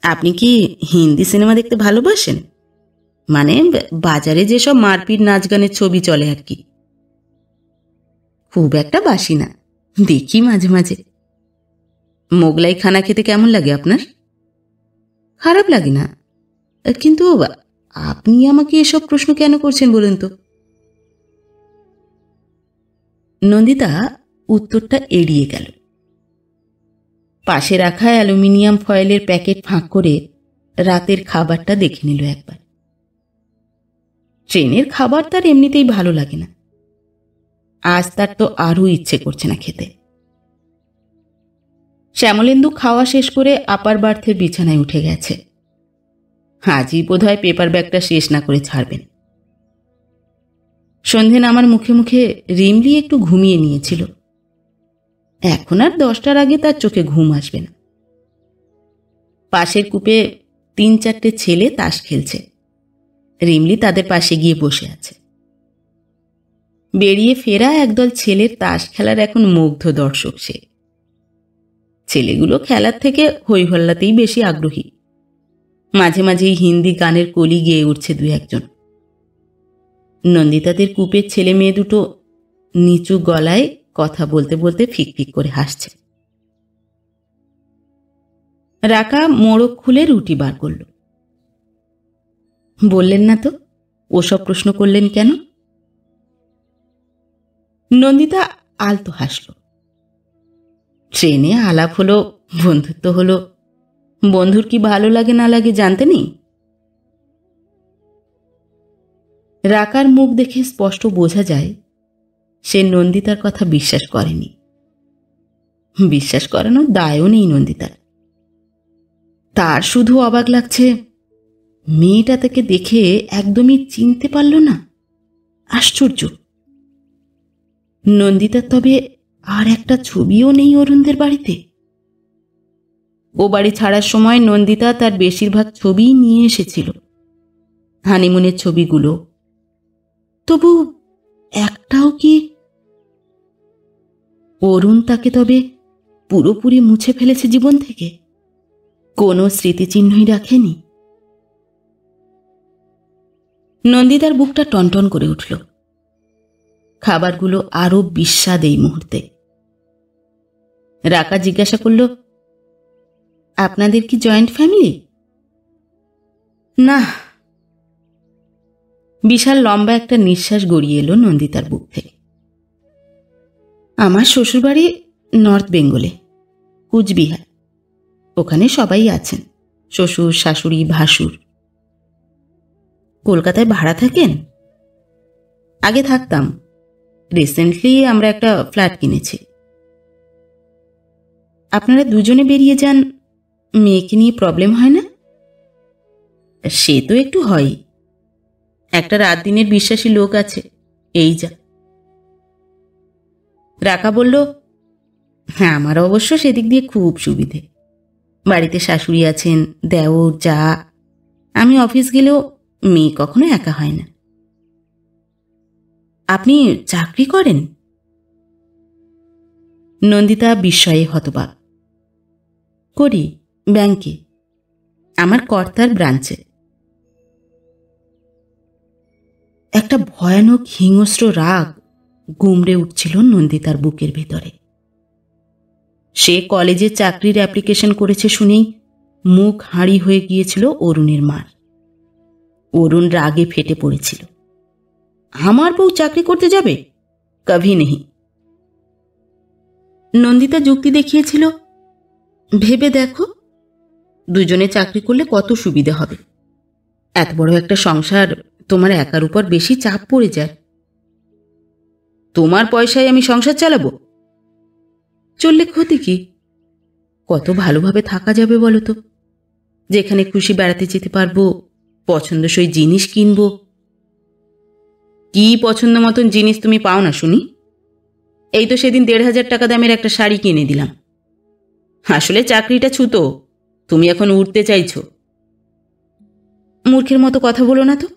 আপনি কি হিন্দি সিনেমা দেখতে ভালোবাসেন? মানে বাজারে যেসব মারপিট নাচ গানের ছবি চলে আর কি। খুব একটা বাসি না, দেখি মাঝে মাঝে। মোগলাই খানা খেতে কেমন লাগে আপনার? খারাপ লাগে না, কিন্তু আপনি আমাকে এসব প্রশ্ন কেন করছেন বলুন তো? নন্দিতা উত্তরটা এড়িয়ে গেল। পাশে রাখা অ্যালুমিনিয়াম ফয়েলের প্যাকেট ফাঁক করে রাতের খাবারটা দেখে নিল একবার। ট্রেনের খাবার তার এমনিতেই ভালো লাগে না, আজ তার তো আরও ইচ্ছে করছে না খেতে। শ্যামলেন্দু খাওয়া শেষ করে আপার বার্থের বিছানায় উঠে গেছে। আজই বোধহয় পেপার ব্যাগটা শেষ না করে ছাড়বেন। সন্ধে নামার মুখে মুখে রিমলি একটু ঘুমিয়ে নিয়েছিল। এখন আর 10টার আগে তার চোখে ঘুম আসবে না। পাশের কূপে 3-4টে ছেলে তাস খেলছে। রিমলি তাদের পাশে গিয়ে বসে আছে। বেরিয়ে ফেরা একদল ছেলের তাস খেলার এখন মুগ্ধ দর্শক সে। ছেলেগুলো খেলার থেকে হইহল্লাতেই বেশি আগ্রহী। মাঝে মাঝেই হিন্দি গানের কলি গেয়ে উঠছে 2-1 জন। নন্দিতাদের কূপের ছেলে মেয়ে দুটো নিচু গলায় কথা বলতে বলতে ফিকফিক করে হাসছে। রাকা মোড়ক খুলে রুটি বার করল। বললেন না তো, ওসব প্রশ্ন করলেন কেন? নন্দিতা আলতো হাসল। ট্রেনে আলাপ হলো, বন্ধুত্ব হলো, বন্ধুর কি ভালো লাগে না লাগে জানতে নেই? রাকার মুখ দেখে স্পষ্ট বোঝা যায় সে নন্দিতার কথা বিশ্বাস করেনি। বিশ্বাস করানোর দায়ও নেই নন্দিতার। তার শুধু অবাক লাগছে, মেয়েটা তাকে দেখে একদমই চিনতে পারল না। আশ্চর্য। নন্দিতার তবে আর একটা ছবিও নেই অরুণদের বাড়িতে? ও বাড়ি ছাড়ার সময় নন্দিতা তার বেশিরভাগ ছবিই নিয়ে এসেছিল, হানিমুনের ছবিগুলো। তবু একটাও কি? অরুণ তাকে তবে পুরোপুরি মুছে ফেলেছে জীবন থেকে, কোনো স্মৃতিচিহ্নই রাখেনি? নন্দিতার বুকটা টনটন করে উঠল। খাবারগুলো আরো বিস্বাদ এই মুহূর্তে। রাকা জিজ্ঞাসা করল, আপনাদের কি জয়েন্ট ফ্যামিলি? না। বিশাল লম্বা একটা নিঃশ্বাস গড়িয়ে এলো নন্দিতার বুক থেকে। আমার শ্বশুরবাড়ি নর্থ বেঙ্গলে, কুচবিহার। ওখানে সবাই আছেন, শ্বশুর শাশুড়ি ভাসুর। কলকাতায় ভাড়া থাকেন? আগে থাকতাম, রিসেন্টলি আমরা একটা ফ্ল্যাট কিনেছি। আপনারা দুজনে বেরিয়ে যান, মেয়েকে নিয়ে প্রবলেম হয় না? সে তো একটু হয়ই, একটা রাত দিনের বিশ্বাসী লোক আছে, এই যা। রাকা বলল, হ্যাঁ, আমার অবশ্য সেদিক দিয়ে খুব সুবিধে। বাড়িতে শাশুড়ি আছেন, দেওর, যা। আমি অফিস গেলেও মেয়ে কখনো একা হয় না। আপনি চাকরি করেন? নন্দিতা বিস্ময়ে হতবাক। করি, ব্যাংকে, আমার কর্তার ব্রাঞ্চে। একটা ভয়ানক হিংস্র রাগ গুমড়ে উঠছিল নন্দিতার বুকের ভেতরে। সে কলেজে চাকরির অ্যাপ্লিকেশন করেছে শুনেই মুখ হাঁড়ি হয়ে গিয়েছিল অরুণের মার। অরুণ রাগে ফেটে পড়েছিল, আমার বউ চাকরি করতে যাবে? কভি নেই। নন্দিতা যুক্তি দেখিয়েছিল, ভেবে দেখো, দুজনে চাকরি করলে কত সুবিধা হবে। এত বড় একটা সংসার তোমার একার উপর বেশি চাপ পড়ে যায়। তোমার পয়সায় আমি সংসার চালাবো? চললে ক্ষতি কি? কত ভালোভাবে থাকা যাবে বলো তো। যেখানে খুশি বেড়াতে যেতে পারবো, পছন্দসই জিনিস কিনবো। কি পছন্দ মতন জিনিস তুমি পাও না শুনি? এই তো সেদিন 1,500 টাকা দামের একটা শাড়ি কিনে দিলাম। আসলে চাকরিটা ছুতো, তুমি এখন উঠতে চাইছো। মূর্খের মতো কথা বলো না তো।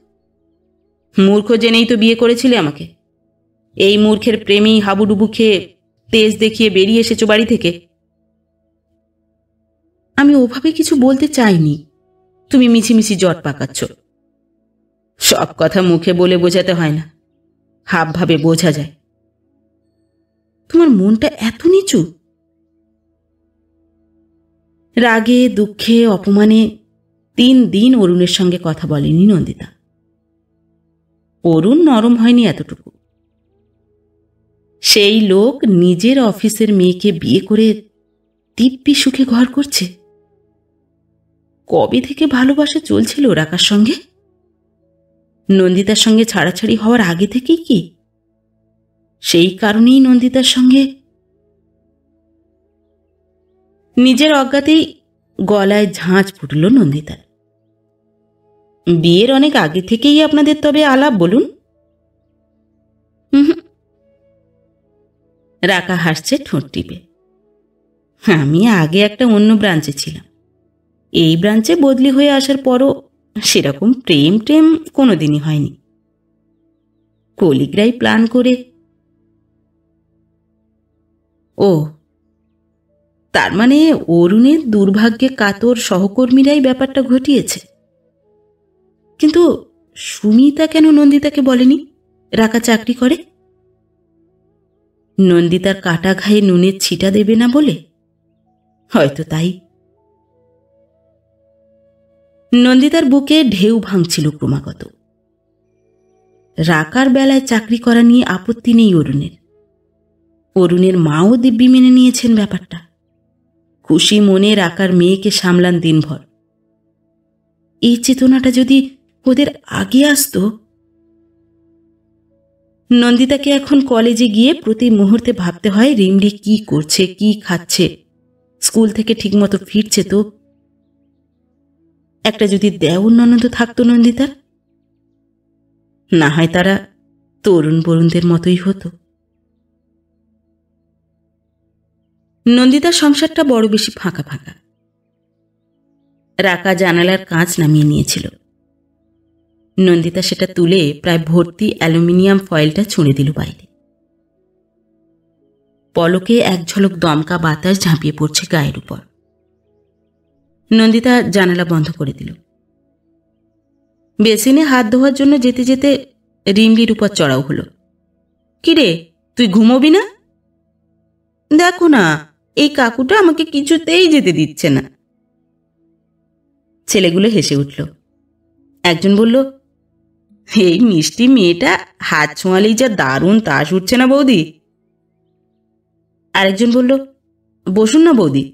মূর্খ জেনেই তো বিয়ে করেছিলে আমাকে। এই মূর্খের প্রেমেই হাবুডুবু খেয়ে তেজ দেখিয়ে বেরিয়ে এসেছো বাড়ি থেকে। আমি ওভাবে কিছু বলতে চাইনি, তুমি মিছিমিছি জট পাকাচ্ছ। সব কথা মুখে বলে বোঝাতে হয় না, হাব ভাবে বোঝা যায়। তোমার মনটা এত নিচু? রাগে, দুঃখে, অপমানে 3 দিন অরুণের সঙ্গে কথা বলেনি নন্দিতা। অরুণ নরম হয়নি এতটুকু। সেই লোক নিজের অফিসের মেয়েকে বিয়ে করে দিব্যি সুখে ঘর করছে। কবে থেকে ভালোবাসা চলছিল রাকার সঙ্গে? নন্দিতার সঙ্গে ছাড়াছাড়ি হওয়ার আগে থেকেই কি? সেই কারণেই নন্দিতার সঙ্গে নিজের অজ্ঞাতেই গলায় ঝাঁঝ ফুটল নন্দিতার। বিয়ের অনেক আগে থেকেই আপনাদের তবে আলাপ বলুন? রাকা হাসছে ঠোঁট টিপে। আমি আগে একটা অন্য ব্রাঞ্চে ছিলাম। এই ব্রাঞ্চে বদলি হয়ে আসার পরও সেরকম প্রেম টেম কোনোদিনই হয়নি। কলিগরাই প্ল্যান করে। ও, তার মানে অরুণের দুর্ভাগ্যে কাতর সহকর্মীরাই ব্যাপারটা ঘটিয়েছে। কিন্তু সুমিতা কেন নন্দিতাকে বলেনি রাকা চাকরি করে? নন্দিতার কাটা ঘায়ে নুনের ছিটা দেবে না বলে? হয়তো তাই। নন্দিতার বুকে ঢেউ ভাঙছিল ক্রমাগত। রাকার বেলায় চাকরি করা নিয়ে আপত্তি নেই অরুণের। অরুণের মাও দিব্যি মেনে নিয়েছেন ব্যাপারটা। খুশি মনে রাকার মেয়েকে সামলান দিনভর। এই চেতনাটা যদি ওদের আগে আসতো। নন্দিতাকে এখন কলেজে গিয়ে প্রতি মুহূর্তে ভাবতে হয় রিমলি কি করছে, কি খাচ্ছে, স্কুল থেকে ঠিকমতো ফিরছে তো। একটা যদি দেওর ননদ থাকতো নন্দিতার, না হয় তারা তরুণ বরুণদের মতোই হতো। নন্দিতার সংসারটা বড় বেশি ফাঁকা ফাঁকা। রাকা জানালার কাঁচ নামিয়ে নিয়েছিল। নন্দিতা সেটা তুলে প্রায় ভর্তি অ্যালুমিনিয়াম ফয়েলটা ছুঁড়ে দিল বাইরে। পলকে এক ঝলক দমকা বাতাস ঝাঁপিয়ে পড়ছে গায়ের উপর। নন্দিতা জানালা বন্ধ করে দিল। বেসিনে হাত ধোয়ার জন্য যেতে যেতে রিমলির উপর চড়াও হলো। কিরে, তুই ঘুমোবি না? দেখো না, এই কাকুটা আমাকে কিছুতেই যেতে দিচ্ছে না। ছেলেগুলো হেসে উঠল। একজন বলল, এই মিষ্টি মেয়েটা হাত ছোঁয়ালেই যা দারুণ তাস উঠছে না বৌদি। আরেকজন বলল, বসুন না বৌদি।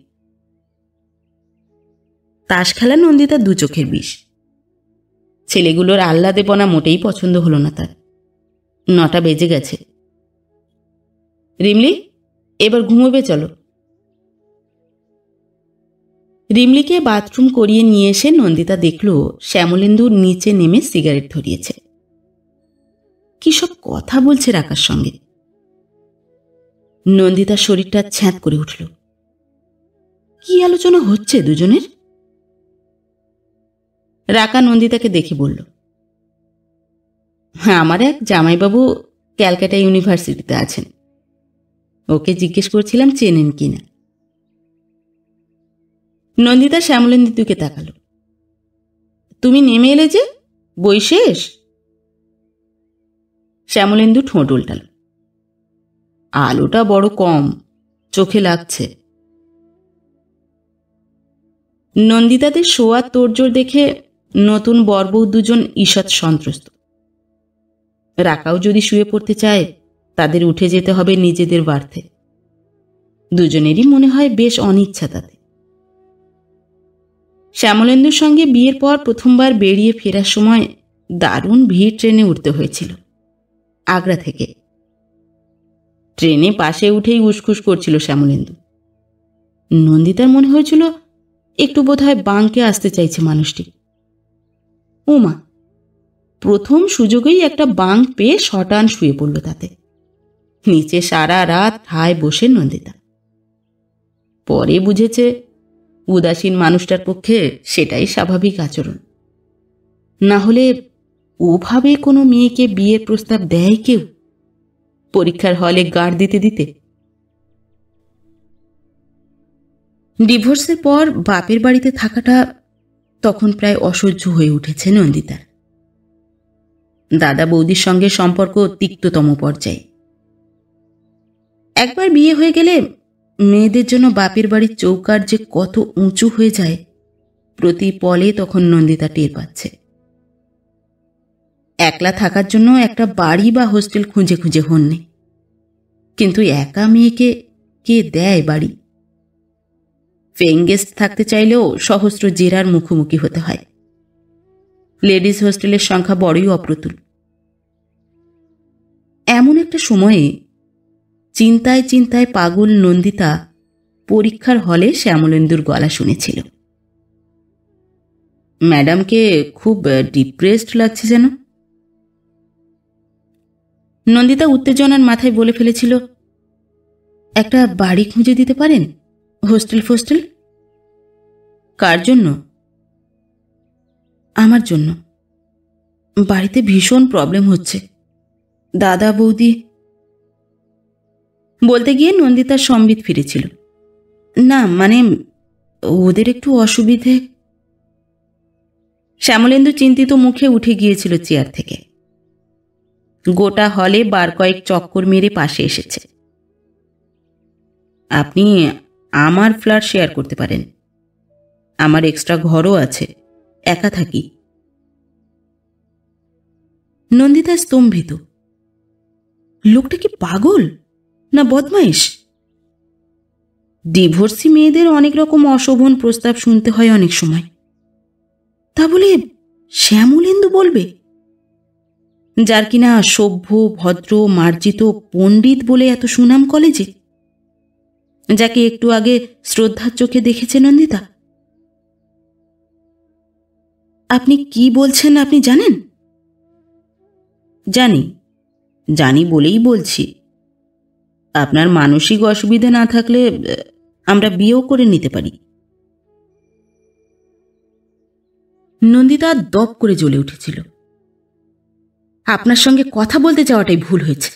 তাস খেলা নন্দিতা দু চোখের বিষ। ছেলেগুলোর আহ্লাদেপনা মোটেই পছন্দ হলো না তার। 9টা বেজে গেছে। রিমলি, এবার ঘুমোবে চলো। রিমলিকে বাথরুম করিয়ে নিয়ে এসে নন্দিতা দেখল শ্যামলেন্দু নিচে নেমে সিগারেট ধরিয়েছে। কি সব কথা বলছে রাকার সঙ্গে। নন্দিতার শরীরটা ছ্যাঁত করে উঠল। কি আলোচনা হচ্ছে দুজনের? রাকা নন্দিতাকে দেখে বলল, আমার এক জামাইবাবু ক্যালকাটা ইউনিভার্সিটিতে আছেন। ওকে জিজ্ঞেস করছিলাম চেনেন কিনা। নন্দিতা শ্যামলেন্দুর দিকে তাকালো। তুমি নেমে এলে যে, বই শেষ? শ্যামলেন্দু ঠোঁট উল্টাল। আলোটা বড় কম, চোখে লাগছে। নন্দিতাদের শোয়ার তোড়জোড় দেখে নতুন বরবউ দুজন ঈষৎ সন্ত্রস্ত। রাকাও যদি শুয়ে পড়তে চায়, তাদের উঠে যেতে হবে নিজেদের বার্থে। দুজনেরই মনে হয় বেশ অনিচ্ছা তাতে। শ্যামলেন্দুর সঙ্গে বিয়ের পর প্রথমবার বেরিয়ে ফেরার সময় দারুণ ভিড় ট্রেনে উঠতে হয়েছিল, আগ্রা থেকে। ট্রেনে পাশে উঠেই উসখুস করছিল শ্যামলেন্দু। নন্দিতার মনে হয়েছিল একটু বোধহয় বাঁকে আসতে চাইছে মানুষটি। ওমা, প্রথম সুযোগেই একটা বাঁক পেয়ে শটান শুয়ে পড়ল তাতে। নিচে সারা রাত ঠায় বসে নন্দিতা। পরে বুঝেছে উদাসীন মানুষটার পক্ষে সেটাই স্বাভাবিক আচরণ। না হলে ওভাবে কোনো মেয়েকে বিয়ের প্রস্তাব দেয় কেউ পরীক্ষার হলে গার্ড দিতে দিতে? ডিভোর্সের পর বাপের বাড়িতে থাকাটা তখন প্রায় অসহ্য হয়ে উঠেছে নন্দিতার। দাদা বৌদির সঙ্গে সম্পর্ক তিক্ততম পর্যায়ে। একবার বিয়ে হয়ে গেলে মেয়েদের জন্য বাপের বাড়ির চৌকাঠ যে কত উঁচু হয়ে যায় প্রতি পলে তখন নন্দিতা টের পাচ্ছে। একলা থাকার জন্য একটা বাড়ি বা হোস্টেল খুঁজে খুঁজে হন্যে, কিন্তু একা মেয়েকে কে দেয় বাড়ি? পেইং গেস্ট থাকতে চাইলেও সহস্র জেরার মুখোমুখি হতে হয়। লেডিস হোস্টেলের সংখ্যা বড়ই অপ্রতুল। এমন একটা সময়ে চিন্তায় চিন্তায় পাগল নন্দিতা পরীক্ষার হলে শ্যামলেন্দুর গলা শুনেছিল। ম্যাডামকে খুব ডিপ্রেসড লাগছে যেন। নন্দিতা উত্তেজনার মাথায় বলে ফেলেছিল, একটা বাড়ি খুঁজে দিতে পারেন? হোস্টেল ফোস্টেল? কার জন্য? আমার জন্য। বাড়িতে ভীষণ প্রবলেম হচ্ছে। দাদা বৌদি। বলতে গিয়ে নন্দিতার সম্বিত ফিরেছিল। না মানে ওদের একটু অসুবিধে। শ্যামলেন্দু চিন্তিত মুখে উঠে গিয়েছিল চেয়ার থেকে। গোটা হলে বার কয়েক চক্কর মেরে পাশে এসেছে। আপনি আমার ফ্ল্যাট শেয়ার করতে পারেন। আমার এক্সট্রা ঘরও আছে, একা থাকি। নন্দিতা স্তম্ভিত। লোকটা কি পাগল না বদমাইশ? ডিভোর্সি মেয়েদের অনেক রকম অশোভন প্রস্তাব শুনতে হয় অনেক সময়, তা বলে শ্যামলেন্দু বলবে? যার কিনা সভ্য ভদ্র মার্জিত পণ্ডিত বলে এত সুনাম কলেজে, যাকে একটু আগে শ্রদ্ধার চোখে দেখেছে নন্দিতা। আপনি কি বলছেন আপনি জানেন? জানি, জানি বলেই বলছি। আপনার মানসিক অসুবিধা না থাকলে আমরা বিয়েও করে নিতে পারি। নন্দিতা দপ করে জ্বলে উঠেছিল। আপনার সঙ্গে কথা বলতে যাওয়াটাই ভুল হয়েছে।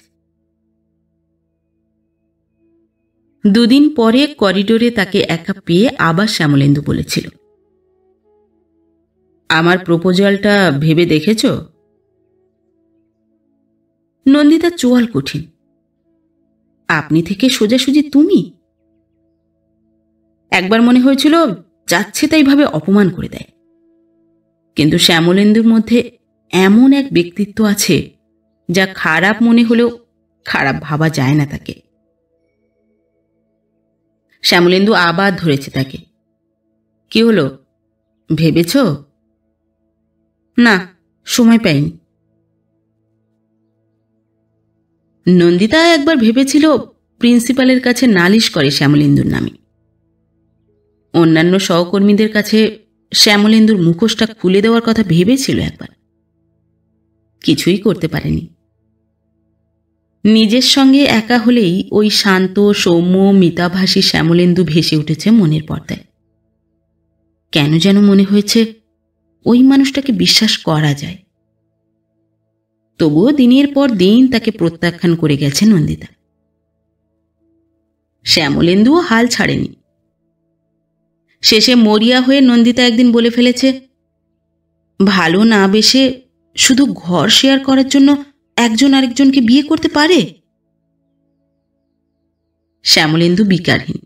দুদিন পরে করিডোরে তাকে একা পেয়ে আবার শ্যামলেন্দু বলেছিল, আমার প্রপোজালটা ভেবে দেখেছ? নন্দিতা চোয়াল কঠিন। আপনি থেকে সোজাসুজি তুমি? একবার মনে হয়েছিল যাচ্ছে তাই ভাবে অপমান করে দেয়, কিন্তু শ্যামলেন্দুর মধ্যে এমন এক ব্যক্তিত্ব আছে যা খারাপ মনে হলেও খারাপ ভাবা যায় না তাকে। শ্যামলেন্দু আবার ধরেছে তাকে। কি হলো, ভেবেছ? না, সময় পাইনি। নন্দিতা একবার ভেবেছিল প্রিন্সিপালের কাছে নালিশ করে শ্যামলেন্দুর নামে। অন্যান্য সহকর্মীদের কাছে শ্যামলেন্দুর মুখোশটা খুলে দেওয়ার কথা ভেবেছিল একবার, কিছুই করতে পারেনি। নিজের সঙ্গে একা হলেই ওই শান্ত সৌম্য মিতাভাষী শ্যামলেন্দু ভেসে উঠেছে মনের পর্দায়। কেন যেন মনে হয়েছে ওই মানুষটাকে বিশ্বাস করা যায়। তবুও দিনের পর দিন তাকে প্রত্যাখ্যান করে গেছে নন্দিতা। শ্যামলেন্দুও হাল ছাড়েনি। শেষে মরিয়া হয়ে নন্দিতা একদিন বলে ফেলেছে, ভালো না বেশে শুধু ঘর শেয়ার করার জন্য একজন আরেকজনকে বিয়ে করতে পারে? শ্যামলেন্দু বিকারহীন।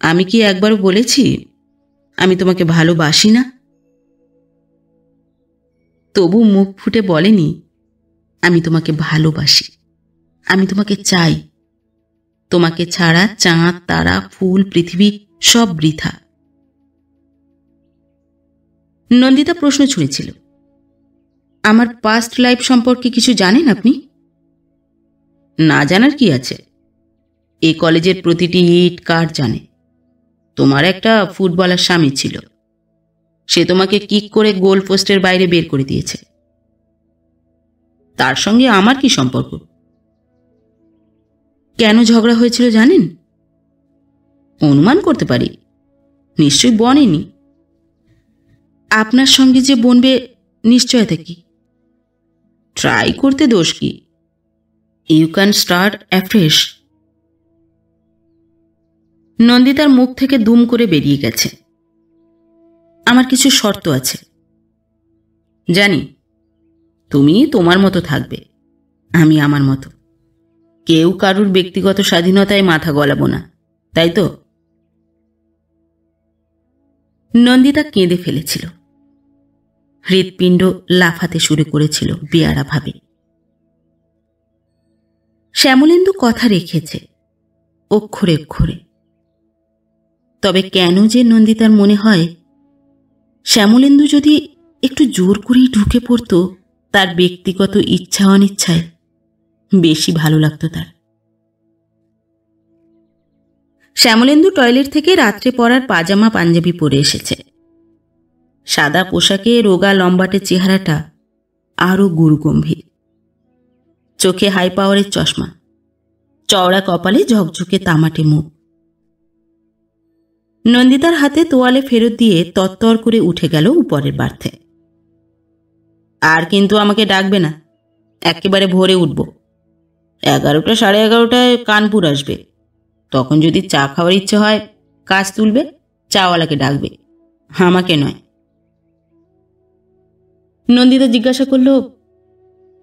আমি কি একবারও বলেছি আমি তোমাকে ভালোবাসি না? তবু মুখ ফুটে বলেনি, আমি তোমাকে ভালোবাসি, আমি তোমাকে চাই। তোমাকে ছাড়া চাঁদ তারা ফুল পৃথিবী সব বৃথা। নন্দিতা প্রশ্ন ছুঁড়েছিল, আমার পাস্ট লাইফ সম্পর্কে কিছু জানেন আপনি? না জানার কি আছে? এই কলেজের প্রতিটি ইট কার জানে। তোমার একটা ফুটবলার স্বামী ছিল, সে তোমাকে কিক করে গোল পোস্টের বাইরে বের করে দিয়েছে। তার সঙ্গে আমার কি সম্পর্ক? কেন ঝগড়া হয়েছিল জানেন? অনুমান করতে পারি, নিশ্চয়ই বনেনি। আপনার সঙ্গে যে বনবে নিশ্চয়তা কি? ট্রাই করতে দোষ কি? You can start afresh. নন্দিতার মুখ থেকে দুম করে বেরিয়ে গেছে, আমার কিছু শর্ত আছে। জানি, তুমি তোমার মতো থাকবে, আমি আমার মতো। কেউ কারুর ব্যক্তিগত স্বাধীনতায় মাথা গলাবো না, তাই তো? নন্দিতা কেঁদে ফেলেছিল। হৃৎপিণ্ড লাফাতে শুরু করেছিল বেয়ারা ভাবে। শ্যামলেন্দু কথা রেখেছে অক্ষরে অক্ষরে। তবে কেন যে নন্দিতার মনে হয় শ্যামলেন্দু যদি একটু জোর করেই ঢুকে পড়তো তার ব্যক্তিগত ইচ্ছা অনিচ্ছায়, বেশি ভালো লাগতো তার। শ্যামলেন্দু টয়লেট থেকে রাত্রে পরার পাজামা পাঞ্জাবি পরে এসেছে। সাদা পোশাকে রোগা লম্বাটে চেহারাটা আরও গুরুগম্ভীর। চোখে হাই পাওয়ারের চশমা, চওড়া কপালে ঝকঝকে তামাটে মুখ। নন্দিতার হাতে তোয়ালে ফেরত দিয়ে তত্তর করে উঠে গেল উপরের বার্থে। আর কিন্তু আমাকে ডাকবে না, একেবারে ভোরে উঠব। 11টা সাড়ে 11টায় কানপুর আসবে। তখন যদি চা খাওয়ার ইচ্ছে হয় কাজ তুলবে, চাওয়ালাকে ডাকবে, আমাকে নয়। নন্দিতা জিজ্ঞাসা করল,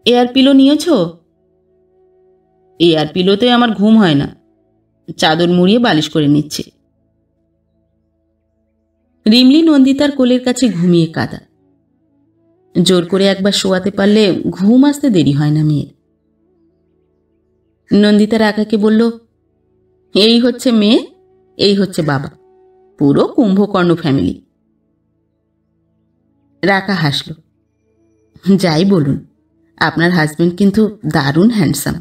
এয়ার পিলো নিয়েছ? এয়ার পিলোতে আমার ঘুম হয় না, চাদর মুড়িয়ে বালিশ করে নিচ্ছে। রিমলি নন্দিতার কোলের কাছে ঘুমিয়ে কাঁদা। জোর করে একবার শোয়াতে পারলে ঘুম আসতে দেরি হয় না মেয়ের। নন্দিতা রাকাকে বলল, এই হচ্ছে মেয়ে, এই হচ্ছে বাবা, পুরো কুম্ভকর্ণ ফ্যামিলি। রাকা হাসল। যাই বলুন, আপনার হাজবেন্ড কিন্তু দারুণ হ্যান্ডসাম।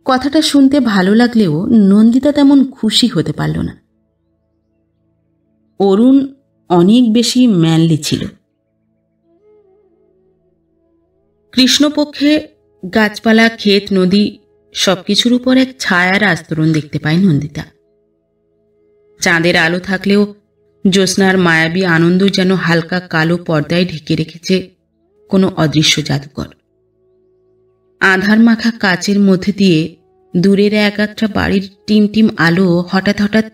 কথাটা শুনতে ভালো লাগলেও নন্দিতা তেমন খুশি হতে পারল না। অরুণ অনেক বেশি ম্যানলি ছিল। কৃষ্ণপক্ষে গাছপালা, ক্ষেত, নদী সবকিছুর উপর এক ছায়ার আস্তরণ দেখতে পায় নন্দিতা। চাঁদের আলো থাকলেও জ্যোৎস্নার মায়াবী আনন্দ যেন হালকা কালো পর্দায় ঢেকে রেখেছে কোনো অদৃশ্য জাদুকর। আঁধার মাখা কাচের মধ্যে দিয়ে দূরের এক একটা বাড়ির টিম টিম আলো হঠাৎ হঠাৎ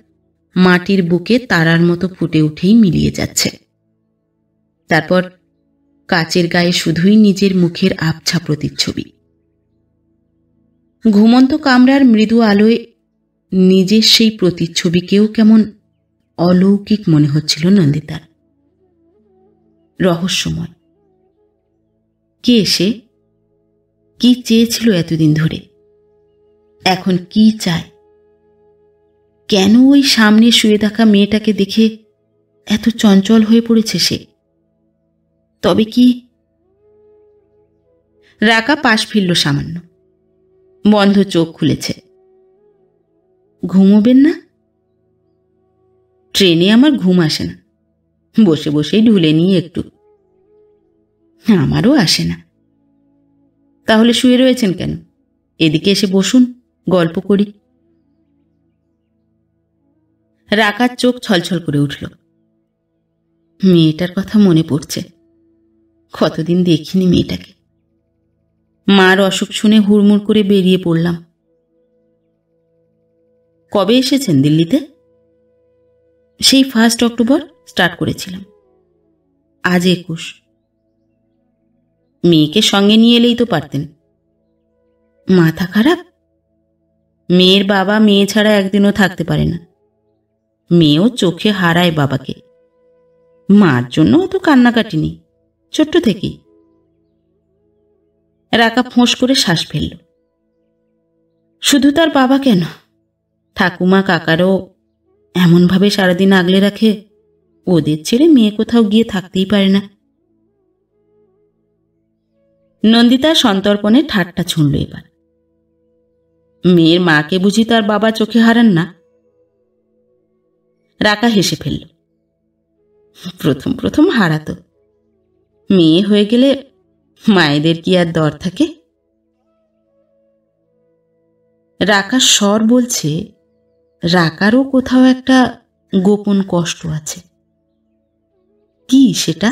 মাটির বুকে তারার মতো ফুটে উঠেই মিলিয়ে যাচ্ছে। তারপর কাচের গায়ে শুধুই নিজের মুখের আবছা প্রতিচ্ছবি। ঘুমন্ত কামরার মৃদু আলোয় নিজের সেই প্রতিচ্ছবিকেও কেমন অলৌকিক মনে হচ্ছিল নন্দিতার। রহস্যময়। কে সে? কি চেয়েছিল এতদিন ধরে? এখন কি চায়? কেন ওই সামনে শুয়ে থাকা মেয়েটাকে দেখে এত চঞ্চল হয়ে পড়েছে সে? তবে কি? রাকা পাশ ফিরল সামান্য। বন্ধ চোখ খুলেছে। ঘুমোবেন না? ট্রেনে আমার ঘুম আসে না, বসে বসেই ঢুলে নিই একটু। আমারও আসে না। তাহলে শুয়ে রয়েছেন কেন? এদিকে এসে বসুন, গল্প করি। রাকার চোখ ছলছল করে উঠল। মেয়েটার কথা মনে পড়ছে। কতদিন দেখিনি মেয়েটাকে। মার অসুখ শুনে হুড়মুড় করে বেরিয়ে পড়লাম। কবে এসেছেন দিল্লিতে? সেই 1 অক্টোবর স্টার্ট করেছিলাম। আজ 21। মেয়েকে সঙ্গে নিয়ে এলেই তো পারতেন। মাথা খারাপ? মেয়ের বাবা মেয়ে ছাড়া একদিনও থাকতে পারে না। মেয়েও চোখে হারায় বাবাকে। মার জন্য অত কান্নাকাটি নেই, ছোট্ট থেকেই। রাকা ফোঁস করে শ্বাস ফেলল। শুধু তার বাবা কেন, ঠাকুমা কাকারও এমনভাবে সারাদিন আগলে রাখে, ওদের ছেড়ে মেয়ে কোথাও গিয়ে থাকতেই পারে না। নন্দিতা সন্তর্পণে ঠাট্টা ছুঁড়ল এবার। মেয়ের মাকে বুঝি তার বাবা চোখে হারান না? রাকা হেসে ফেলল। প্রথম প্রথম হারাতো। মেয়ে হয়ে গেলে মায়েদের কি আর দর থাকে? রাকার স্বর বলছে রাকারও কোথাও একটা গোপন কষ্ট আছে। কি সেটা?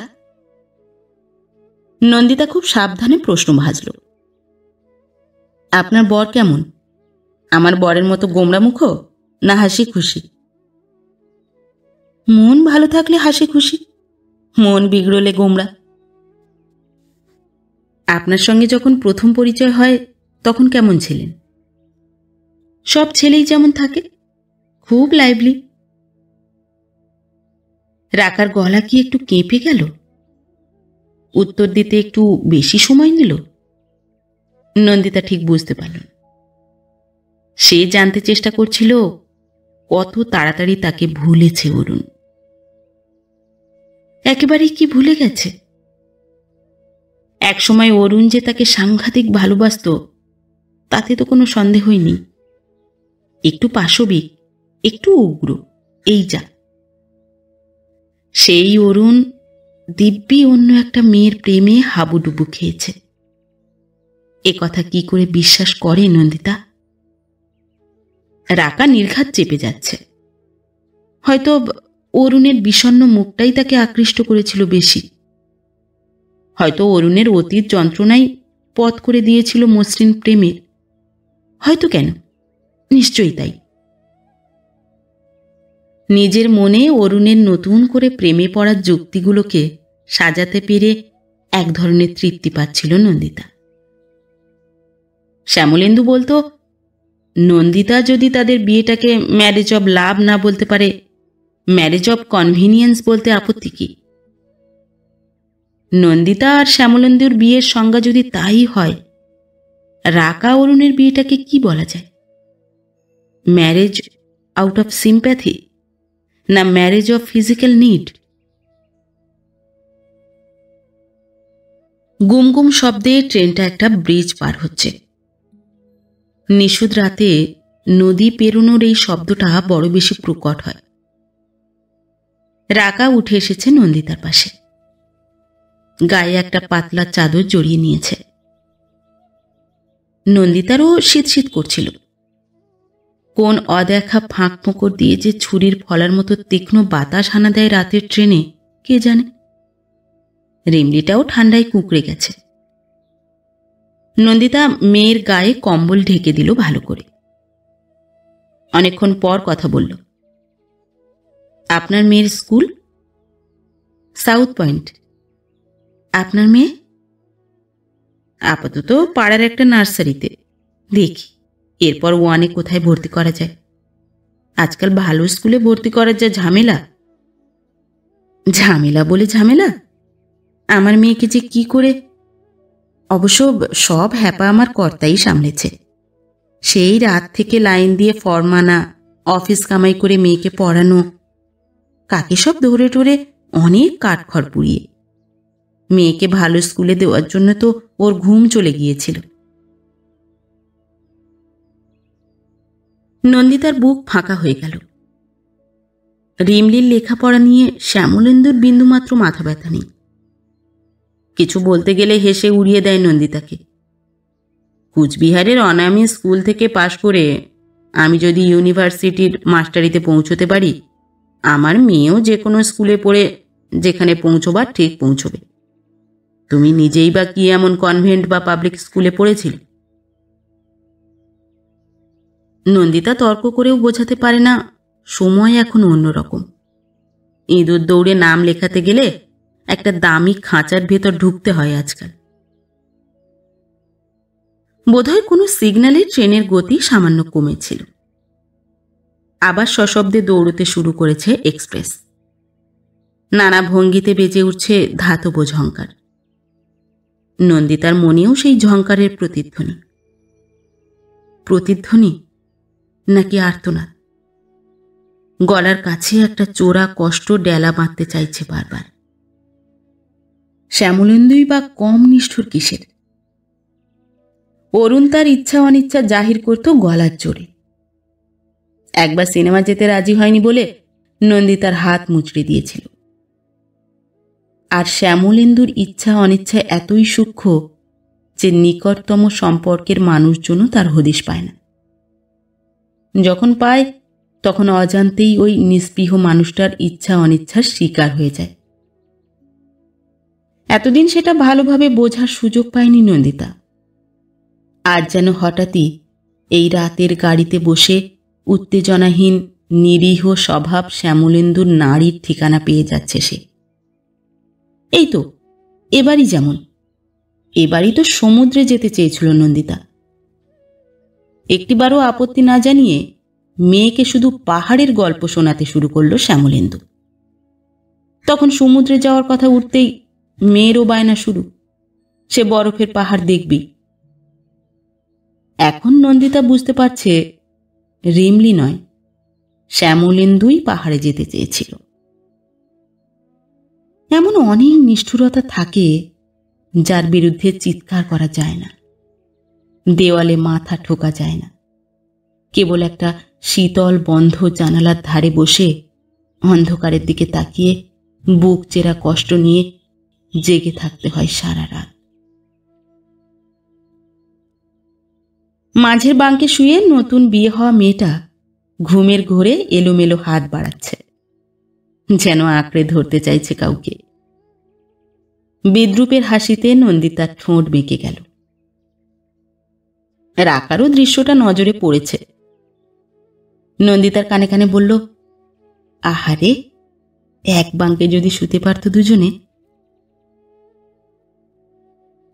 নন্দিতা খুব সাবধানে প্রশ্ন ভাজল। আপনার বর কেমন? আমার বরের মতো গোমড়া মুখ না হাসি খুশি? মন ভালো থাকলে হাসি খুশি, মন বিগড়লে গোমড়া। আপনার সঙ্গে যখন প্রথম পরিচয় হয় তখন কেমন ছিলেন? সব ছেলেই যেমন থাকে, খুব লাইভলি। রাকার গলা কি একটু কেঁপে গেল? উত্তর দিতে একটু বেশি সময় নিল? নন্দিতা ঠিক বুঝতে পারল। সে জানতে চেষ্টা করছিল কত তাড়াতাড়ি তাকে ভুলেছে অরুণ। একেবারেই কি ভুলে গেছে? একসময় অরুণ যে তাকে সাংঘাতিক ভালোবাসত তাতে তো কোনো সন্দেহই নেই। একটু পাশবিক, একটু উগ্র, এই যা। সেই অরুণ দিব্যি অন্য একটা মেয়ের প্রেমে হাবুডুবু খেয়েছে। এ কথা কি করে বিশ্বাস করে নন্দিতা? রাকা নির্ঘাত চেপে যাচ্ছে। হয়তো অরুণের বিষণ্ণ মুখটাই তাকে আকৃষ্ট করেছিল বেশি। হয়তো অরুণের অতীত যন্ত্রণাই পথ করে দিয়েছিল মসৃণ প্রেমের। হয়তো, কেন, নিশ্চয়ই তাই। নিজের মনে অরুণের নতুন করে প্রেমে পড়ার যুক্তিগুলোকে সাজাতে পেরে এক ধরনের তৃপ্তি পাচ্ছিল নন্দিতা। শ্যামলেন্দু বলতো, নন্দিতা যদি তাদের বিয়েটাকে ম্যারেজ অব লাভ না বলতে পারে, ম্যারেজ অব কনভিনিয়েন্স বলতে আপত্তি কি? নন্দিতা আর শ্যামলেন্দুর বিয়ের সংজ্ঞা যদি তাই হয়, রাকা অরুণের বিয়েটাকে কি বলা যায়? ম্যারেজ আউট অফ সিম্প্যাথি, না ম্যারেজ অফ ফিজিক্যাল নিড? গুমগুম শব্দে ট্রেনটা একটা ব্রিজ পার হচ্ছে। নিশুদ রাতে নদী পেরোনোর এই শব্দটা বড় বেশি প্রকট হয়। রাকা উঠে এসেছে নন্দিতার পাশে। গায়ে একটা পাতলা চাদর জড়িয়ে নিয়েছে। নন্দিতারও শীত শীত করছিল। কোন অদেখা ফাঁক ফোঁকর দিয়ে যে ছুরির ফলার মতো তীক্ষ্ণ বাতাস হানা দেয় রাতের ট্রেনে, কে জানে। রিমলিটাও ঠান্ডায় কুঁকড়ে গেছে। নন্দিতা মেয়ের গায়ে কম্বল ঢেকে দিল ভালো করে। অনেকক্ষণ পর কথা বলল। আপনার মেয়ের স্কুল? South point. আপনার মেয়ে? আপাতত পাড়ার একটা নার্সারিতে, দেখি এরপর ওয়ানে কোথায় ভর্তি করা যায়। আজকাল ভালো স্কুলে ভর্তি করার যা ঝামেলা। ঝামেলা বলে ঝামেলা? আমার মেয়েকে যে কি করে! অবশ্য সব হ্যাপা আমার কর্তাই সামলেছে। সেই রাত থেকে লাইন দিয়ে ফর্ম আনা, অফিস কামাই করে মেয়েকে পড়ানো, কাকে সব ধরে টরে অনেক কাঠখড় পুড়িয়ে। মেয়েকে ভালো স্কুলে দেওয়ার জন্য তো ওর ঘুম চলে গিয়েছিল। নন্দিতার বুক ফাঁকা হয়ে গেল। রিমলির লেখাপড়া নিয়ে শ্যামলেন্দুর বিন্দুমাত্র মাথা ব্যথা নেই। কিছু বলতে গেলে হেসে উড়িয়ে দেয় নন্দিতাকে। কুচবিহারের অনামী স্কুল থেকে পাশ করে আমি যদি ইউনিভার্সিটির মাস্টারিতে পৌঁছতে পারি, আমার মেয়েও যে কোনো স্কুলে পড়ে যেখানে পৌঁছবার ঠিক পৌঁছবে। তুমি নিজেই বা কি এমন কনভেন্ট বা পাবলিক স্কুলে পড়েছিলে? নন্দিতা তর্ক করেও বোঝাতে পারে না সময় এখন অন্যরকম। ইঁদুর দৌড়ে নাম লেখাতে গেলে একটা দামি খাঁচার ভেতর ঢুকতে হয় আজকাল। বোধহয় কোনো সিগন্যালে ট্রেনের গতি সামান্য কমেছিল। আবার সশব্দে দৌড়তে শুরু করেছে এক্সপ্রেস। নানা ভঙ্গিতে বেজে উঠছে ধাতব ঝঙ্কার। নন্দিতার মনেও সেই ঝঙ্কারের প্রতিধ্বনি। প্রতিধ্বনি নাকি আর্তনাদ? গলার কাছে একটা চোরা কষ্ট ডেলা বাঁধতে চাইছে বারবার। শ্যামলেন্দুই বা কম নিষ্ঠুর কিসের? অরুণ তার ইচ্ছা অনিচ্ছা জাহির করত গলার জোরে। একবার সিনেমা যেতে রাজি হয়নি বলে নন্দিতার হাত মুচড়ে দিয়েছিল। আর শ্যামলেন্দুর ইচ্ছা অনিচ্ছা এতই সূক্ষ্ম যে নিকটতম সম্পর্কের মানুষজনও তার হদিশ পায় না। যখন পায় তখন অজান্তেই ওই নিস্পৃহ মানুষটার ইচ্ছা অনিচ্ছার শিকার হয়ে যায়। এতদিন সেটা ভালোভাবে বোঝার সুযোগ পায়নি নন্দিতা। আজ যেন হঠাৎই এই রাতের গাড়িতে বসে উত্তেজনাহীন নিরীহ স্বভাব শ্যামলেন্দুর নাড়ির ঠিকানা পেয়ে যাচ্ছে সে। এই তো এবারই, যেমন এবারই তো সমুদ্রে যেতে চেয়েছিল নন্দিতা। একটিবারও আপত্তি না জানিয়ে মেয়েকে শুধু পাহাড়ের গল্প শোনাতে শুরু করলো শ্যামলেন্দু। তখন সমুদ্রে যাওয়ার কথা উঠতেই মেয়েরও বায়না শুরু, সে বরফের পাহাড় দেখবি। এখন নন্দিতা বুঝতে পারছে রিমলি নয়, শ্যামলেন্দুই পাহাড়ে যেতে চেয়েছিল। এমন অনেক নিষ্ঠুরতা থাকে যার বিরুদ্ধে চিৎকার করা যায় না, দেওয়ালে মাথা ঠোকা যায় না। কেবল একটা শীতল বন্ধ জানালার ধারে বসে অন্ধকারের দিকে তাকিয়ে বুক চেরা কষ্ট নিয়ে জেগে থাকতে হয় সারা রাত। মাঝের বাঙ্কে শুয়ে নতুন বিয়ে হওয়া মেয়েটা ঘুমের ঘোরে এলোমেলো হাত বাড়াচ্ছে, যেন আঁকড়ে ধরতে চাইছে কাউকে। বিদ্রুপের হাসিতে নন্দিতার ঠোঁট বেঁকে গেল। রাকারও দৃশ্যটা নজরে পড়েছে। নন্দিতার কানে কানে বলল, আহারে, এক বাঙ্কে যদি শুতে পারত দুজনে।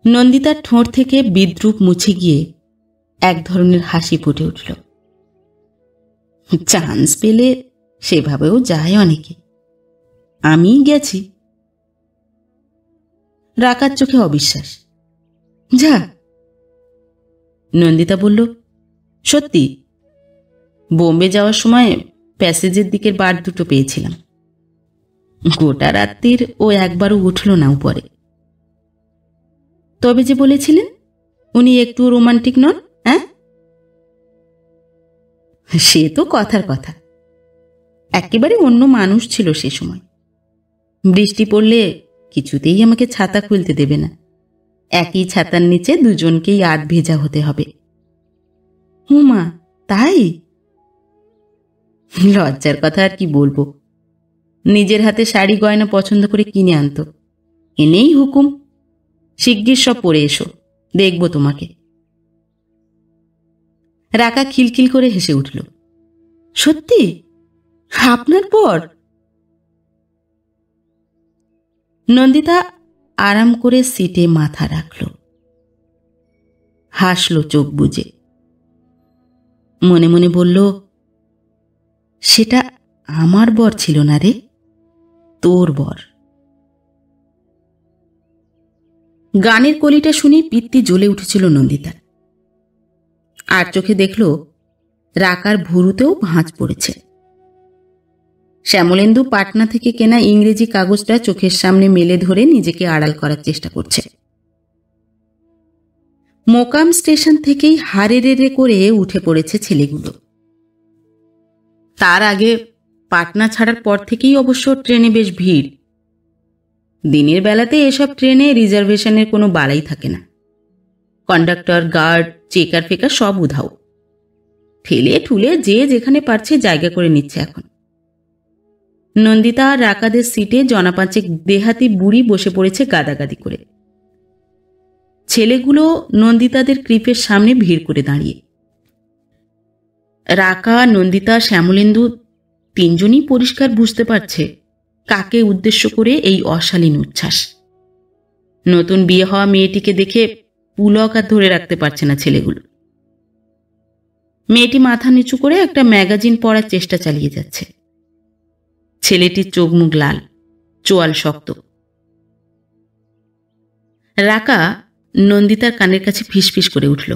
নন্দিতার ঠোঁট থেকে বিদ্রুপ মুছে গিয়ে এক ধরনের হাসি ফুটে উঠল। চান্স পেলে সেভাবেও যায় অনেকে, আমি গেছি। রাকার চোখে অবিশ্বাস। যা। নন্দিতা বলল, সত্যি। বোম্বে যাওয়ার সময় প্যাসেজের দিকের বার দুটো পেয়েছিলাম। গোটা রাত্রির ও একবারও উঠল না উপরে। তবে যে বলেছিলেন উনি একটু রোমান্টিক নন, হ্যাঁ? সে তো কথার কথা। একেবারে অন্য মানুষ ছিল সে সময়। বৃষ্টি পড়লে কিছুতেই আমাকে ছাতা খুলতে দেবে না। একই ছাতার নিচে দুজনকেই আধ ভেজা হতে হবে। হুমা, তাই? লজ্জার কথা আর কি বলবো। নিজের হাতে শাড়ি গয়না পছন্দ করে কিনে আনতো, এনেই হুকুম, শিগগির সব পরে এসো, দেখব তোমাকে। রাকা খিলখিল করে হেসে উঠল। সত্যি? আপনার পর? নন্দিতা আরাম করে সিটে মাথা রাখল, হাসল চোখ বুজে। মনে মনে বলল, সেটা আমার বর ছিল না রে, তোর বর। গানের কলিটা শুনে পিত্তি জ্বলে উঠেছিল নন্দিতার। আর চোখে দেখল রাকার ভুরুতেও ভাঁজ পড়েছে। শ্যামলেন্দু পাটনা থেকে কেনা ইংরেজি কাগজটা চোখের সামনে মেলে ধরে নিজেকে আড়াল করার চেষ্টা করছে। মোকাম স্টেশন থেকেই হারে রে করে উঠে পড়েছে ছেলেগুলো। তার আগে পাটনা ছাড়ার পর থেকেই অবশ্য ট্রেনে বেশ ভিড়। দিনের বেলাতে এসব ট্রেনে রিজার্ভেশনের কোনো বালাই থাকে না। কন্ডাক্টর, গার্ড, চেকার ফেকার সব উধাও। ঠেলে ঠুলে যে যেখানে পারছে জায়গা করে নিচ্ছে এখন। নন্দিতা আর রাকাদের সিটে জনাপাঁচেক দেহাতি বুড়ি বসে পড়েছে গাদাগাদি করে। ছেলেগুলো নন্দিতাদের ক্রিপের সামনে ভিড় করে দাঁড়িয়ে। রাকা, নন্দিতা, শ্যামলেন্দু তিনজনই পরিষ্কার বুঝতে পারছে কাকে উদ্দেশ্য করে এই অশালীন উচ্ছ্বাস। নতুন বিয়ে হওয়া মেয়েটিকে দেখে পুলক আর ধরে রাখতে পারছে না ছেলেগুলো। মেয়েটি মাথা নিচু করে একটা ম্যাগাজিন পড়ার চেষ্টা চালিয়ে যাচ্ছে। ছেলেটির চোখ মুখ লাল, চোয়াল শক্ত। রাকা নন্দিতার কানের কাছে ফিসফিস করে উঠল,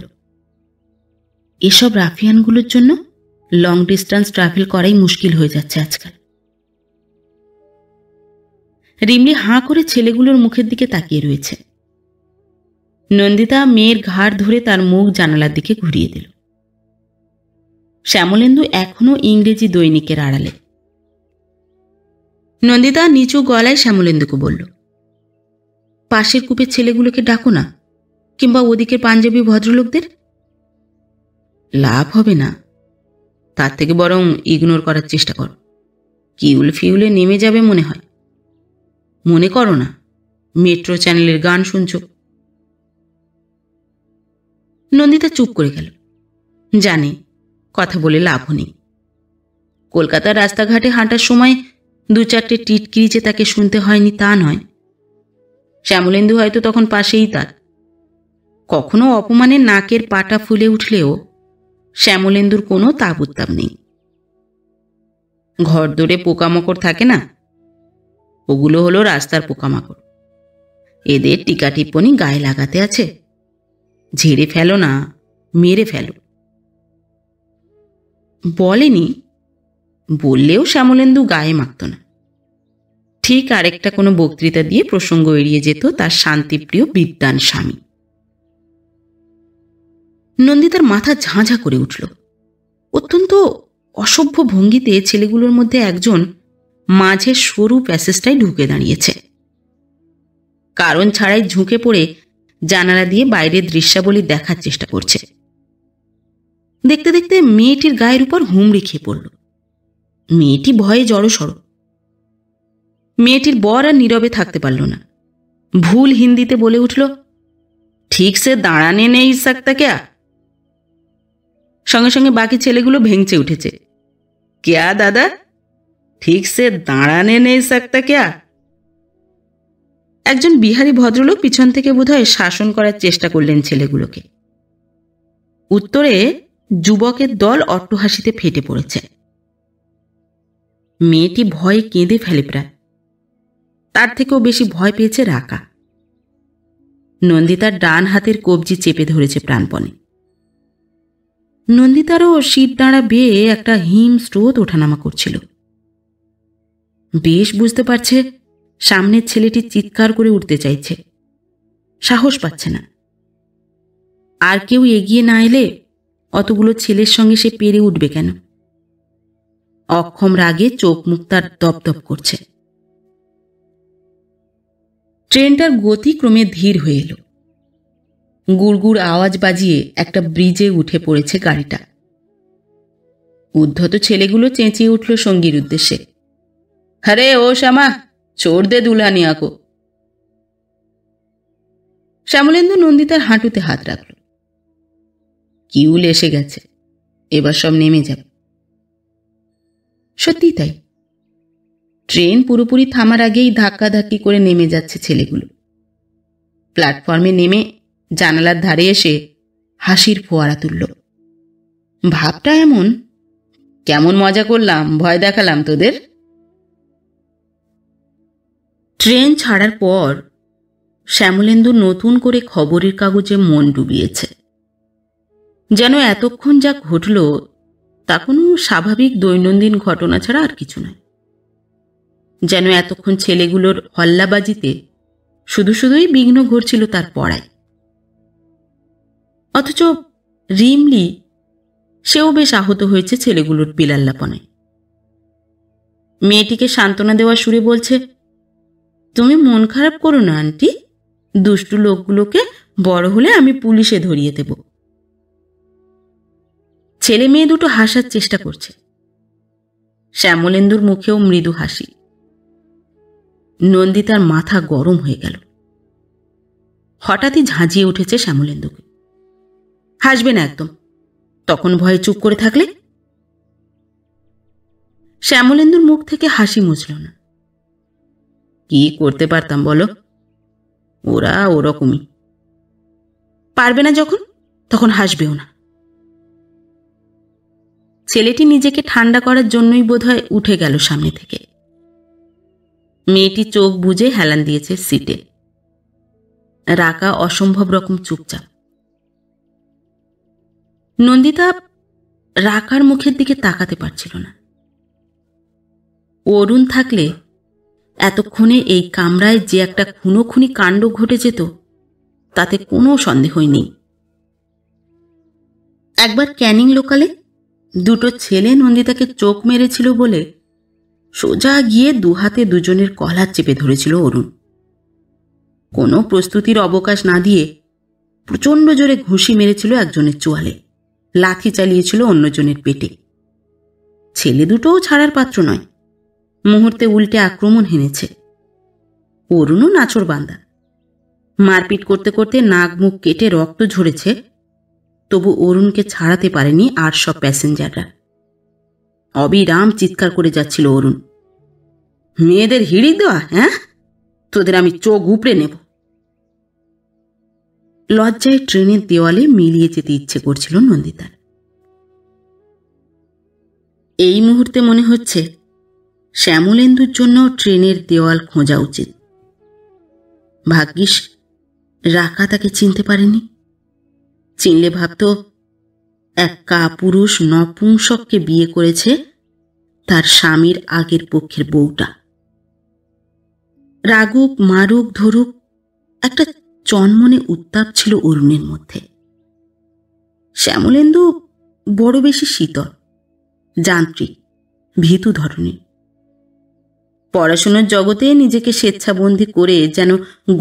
এসব রাফিয়ানগুলোর জন্য লং ডিস্টেন্স ট্রাভেল করাই মুশকিল হয়ে যাচ্ছে আজকাল। রিমলি হাঁ করে ছেলেগুলোর মুখের দিকে তাকিয়ে রয়েছে। নন্দিতা মেয়ের ঘাড় ধরে তার মুখ জানালার দিকে ঘুরিয়ে দিল। শ্যামলেন্দু এখনো ইংরেজি দৈনিকের আড়ালে। নন্দিতা নিচু গলায় শ্যামলেন্দুকে বলল, পাশের কূপের ছেলেগুলোকে ডাকো না, কিংবা ওদিকের পাঞ্জাবি ভদ্রলোকদের। লাভ হবে না, তার থেকে বরং ইগনোর করার চেষ্টা করো। কিউল ফিউলে নেমে যাবে মনে হয়। মনে করো না মেট্রো চ্যানেলের গান শুনছ। নন্দিতা চুপ করে গেল। জানে কথা বলে লাভও নেই। কলকাতার রাস্তাঘাটে হাঁটার সময় দু চারটে টিটকিরি যে তাকে শুনতে হয়নি তা নয়। শ্যামলেন্দু হয়তো তখন পাশেই তার। কখনো অপমানে নাকের পাটা ফুলে উঠলেও শ্যামলেন্দুর কোনো তাব উত্তাপ নেই। ঘর দৌড়ে পোকামাকড় থাকে না, ওগুলো হলো রাস্তার পোকামাকড়। এদের টিকা টিপ্পনি গায়ে লাগাতে আছে। ঝেড়ে ফেলো না, মেরে ফেলো। বলেনি, বললেও শ্যামলেন্দু গায়ে মাখত না। ঠিক আরেকটা কোনো বক্তৃতা দিয়ে প্রসঙ্গ এড়িয়ে যেত তার শান্তিপ্রিয় বিদ্বান স্বামী। নন্দিতার মাথা ঝাঁঝা করে উঠল। অত্যন্ত অসভ্য ভঙ্গিতে ছেলেগুলোর মধ্যে একজন মাঝের সরু প্যাসেজটায় ঢুকে দাঁড়িয়েছে। কারণ ছাড়াই ঝুঁকে পড়ে জানালা দিয়ে বাইরের দৃশ্যাবলী দেখার চেষ্টা করছে। দেখতে দেখতে মেয়েটির গায়ের উপর হুমড়ি খেয়ে পড়ল। মেয়েটি ভয়ে জড়সড়। মেয়েটির বর আর নীরবে থাকতে পারল না। ভুল হিন্দিতে বলে উঠল, ঠিক সে দাঁড়ানে নেই সকতা ক্যা? সঙ্গে সঙ্গে বাকি ছেলেগুলো ভেঙচে উঠেছে। ক্যা দাদা, ঠিক সে দাঁড়ানে নেই সকতা ক্যা? একজন বিহারি ভদ্রলোক পিছন থেকে বোধহয় শাসন করার চেষ্টা করলেন ছেলেগুলোকে। উত্তরে যুবকের দল অট্টহাসিতে ফেটে পড়েছে। মেয়েটি ভয়ে কেঁদে ফেলে প্রায়। তার থেকেও বেশি ভয় পেয়েছে রাকা। নন্দিতার ডান হাতের কবজি চেপে ধরেছে প্রাণপণে। নন্দিতারও শীত দাঁড়া বেয়ে একটা হিম স্রোত ওঠানামা করছিল। বেশ বুঝতে পারছে সামনের ছেলেটি চিৎকার করে উঠতে চাইছে, সাহস পাচ্ছে না। আর কেউ এগিয়ে না এলে অতগুলো ছেলের সঙ্গে সে পেরে উঠবে কেন? অক্ষম রাগে চোখ মুখ তার দপদপ করছে। ট্রেনটার গতি ক্রমে ধীর হয়ে এলো। গুড়গুড় আওয়াজ বাজিয়ে একটা ব্রিজে উঠে পড়েছে গাড়িটা। উদ্ধত ছেলেগুলো চেঁচিয়ে উঠল সঙ্গীর উদ্দেশ্যে, আরে ও শ্যামা, ছোড় দে দুলহানিয়া কো। শ্যামলেন্দু নন্দিতার হাঁটুতে হাত রাখল। কিউল এসে গেছে, এবার সব নেমে যাবে। সত্যি তাই। ট্রেন পুরোপুরি থামার আগেই ধাক্কাধাক্কি করে নেমে যাচ্ছে ছেলেগুলো। প্ল্যাটফর্মে নেমে জানালার ধারে এসে হাসির ফোয়ারা তুলল। ভাবটা এমন, কেমন মজা করলাম, ভয় দেখালাম তোদের। ট্রেন ছাড়ার পর শ্যামলেন্দু নতুন করে খবরের কাগজে মন ডুবিয়েছে। যেন এতক্ষণ যা ঘটল তা কোনো স্বাভাবিক দৈনন্দিন ঘটনা ছাড়া আর কিছু নয়। যেন এতক্ষণ ছেলেগুলোর হল্লাবাজিতে শুধু শুধুই বিঘ্ন ঘটছিল তার পড়ায়। অথচ রিমলি, সেও বেশ আহত হয়েছে ছেলেগুলোর বিলাল্লাপনে। মেয়েটিকে সান্ত্বনা দেওয়া সুরে বলছে, তুমি মন খারাপ করো না আন্টি, দুষ্টু লোকগুলোকে বড় হলে আমি পুলিশে ধরিয়ে দেব। ছেলে মেয়ে দুটো হাসার চেষ্টা করছে। শ্যামলেন্দুর মুখেও মৃদু হাসি। নন্দিতার মাথা গরম হয়ে গেল। হঠাৎই ঝাঁঝিয়ে উঠেছে শ্যামলেন্দুকে। হাসবে না একদম, তখন ভয়ে চুপ করে থাকলে। শ্যামলেন্দুর মুখ থেকে হাসি মুছল না। কি করতে পারতাম বলো, ওরা ওরকমই। পারবে না যখন, তখন হাসবেও না। ছেলেটি নিজেকে ঠান্ডা করার জন্যই বোধহয় উঠে গেল সামনে থেকে। মেয়েটি চোখ বুজে হেলান দিয়েছে সিটে। রাকা অসম্ভব রকম চুপচাপ। নন্দিতা রাকার মুখের দিকে তাকাতে পারছিল না। অরুণ থাকলে এতক্ষণে এই কামরায় যে একটা খুনোখুনি কাণ্ড ঘটে যেত তাতে কোনো সন্দেহই নেই। একবার ক্যানিং লোকালে দুটো ছেলে নন্দিতাকে চোখ মেরেছিল বলে সোজা গিয়ে দুহাতে দুজনের কলার চেপে ধরেছিল অরুণ। কোনো প্রস্তুতির অবকাশ না দিয়ে প্রচণ্ড জোরে ঘুষি মেরেছিল একজনের চোয়ালে, লাথি চালিয়েছিল অন্যজনের পেটে। ছেলে দুটোও ছাড়ার পাত্র নয়, মুহূর্তে উল্টে আক্রমণ হেনেছে। অরুণও নাছোড়বান্দা। মারপিট করতে করতে নাক মুখ কেটে রক্ত ঝরেছে, তবু অরুণকে ছাড়াতে পারেনি আর সব প্যাসেঞ্জাররা। অবিরাম চিৎকার করে যাচ্ছিল অরুণ, মেয়েদের হিড়ি দেওয়া, হ্যাঁ, তোদের আমি চোখ উপড়ে নেব। লজ্জায় ট্রেনের দেওয়ালে মিলিয়ে যেতে ইচ্ছে করছিল নন্দিতার। এই মুহূর্তে মনে হচ্ছে শ্যামলেন্দুর জন্য ট্রেনের দেওয়াল খোঁজা উচিত। ভাগ্যিস রাকা তাকে চিনতে পারেনি। চিনলে ভাবত এক কাপুরুষ নপুংসককে বিয়ে করেছে তার স্বামীর আগের পক্ষের বউটা। রাগুক মারুক ধরুক, একটা চনমনে উত্তাপ ছিল অরুণের মধ্যে। শ্যামলেন্দু বড় বেশি শীতল, যান্ত্রিক, ভীতু ধরনের। পড়াশোনার জগতে নিজেকে স্বেচ্ছাবন্দী করে যেন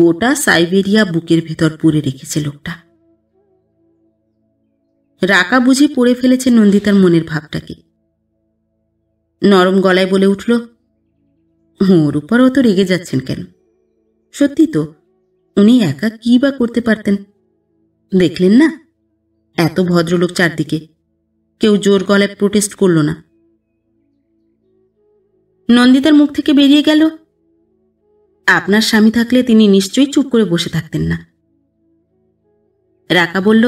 গোটা সাইবেরিয়া বুকের ভেতর পুরে রেখেছে লোকটা। রাকা বুঝি পড়ে ফেলেছে নন্দিতার মনের ভাবটাকে। নরম গলায় বলে উঠল, ওর উপর অত রেগে যাচ্ছেন কেন? সত্যি তো, উনি একা কি বা করতে পারতেন? দেখলেন না, এত ভদ্রলোক চারদিকে, কেউ জোর গলায় প্রোটেস্ট করল না। নন্দিতার মুখ থেকে বেরিয়ে গেল, আপনার স্বামী থাকলে তিনি নিশ্চয়ই চুপ করে বসে থাকতেন না। রাকা বলল,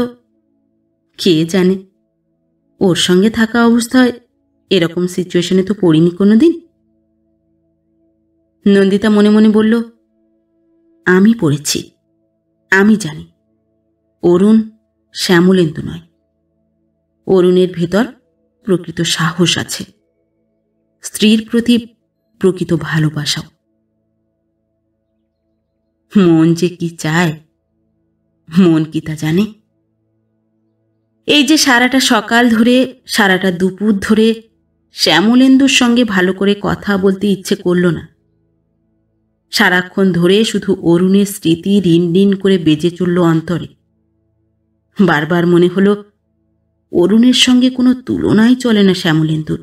কে জানে, ওর সঙ্গে থাকা অবস্থায় এরকম সিচুয়েশনে তো পড়িনি কোনোদিন। নন্দিতা মনে মনে বলল, আমি পড়েছি, আমি জানি। অরুণ শ্যামলেন্দু নয়, অরুণের ভেতর প্রকৃত সাহস আছে, স্ত্রীর প্রতি প্রকৃত ভালোবাসাও। মন যে কি চায়, মন কি তা জানে? এই যে সারাটা সকাল ধরে, সারাটা দুপুর ধরে শ্যামলেন্দুর সঙ্গে ভালো করে কথা বলতে ইচ্ছে করল না। সারাক্ষণ ধরে শুধু অরুণের স্মৃতি রিন রিন করে বেজে চলল অন্তরে। বারবার মনে হলো, অরুণের সঙ্গে কোনো তুলনাই চলে না শ্যামলেন্দুর।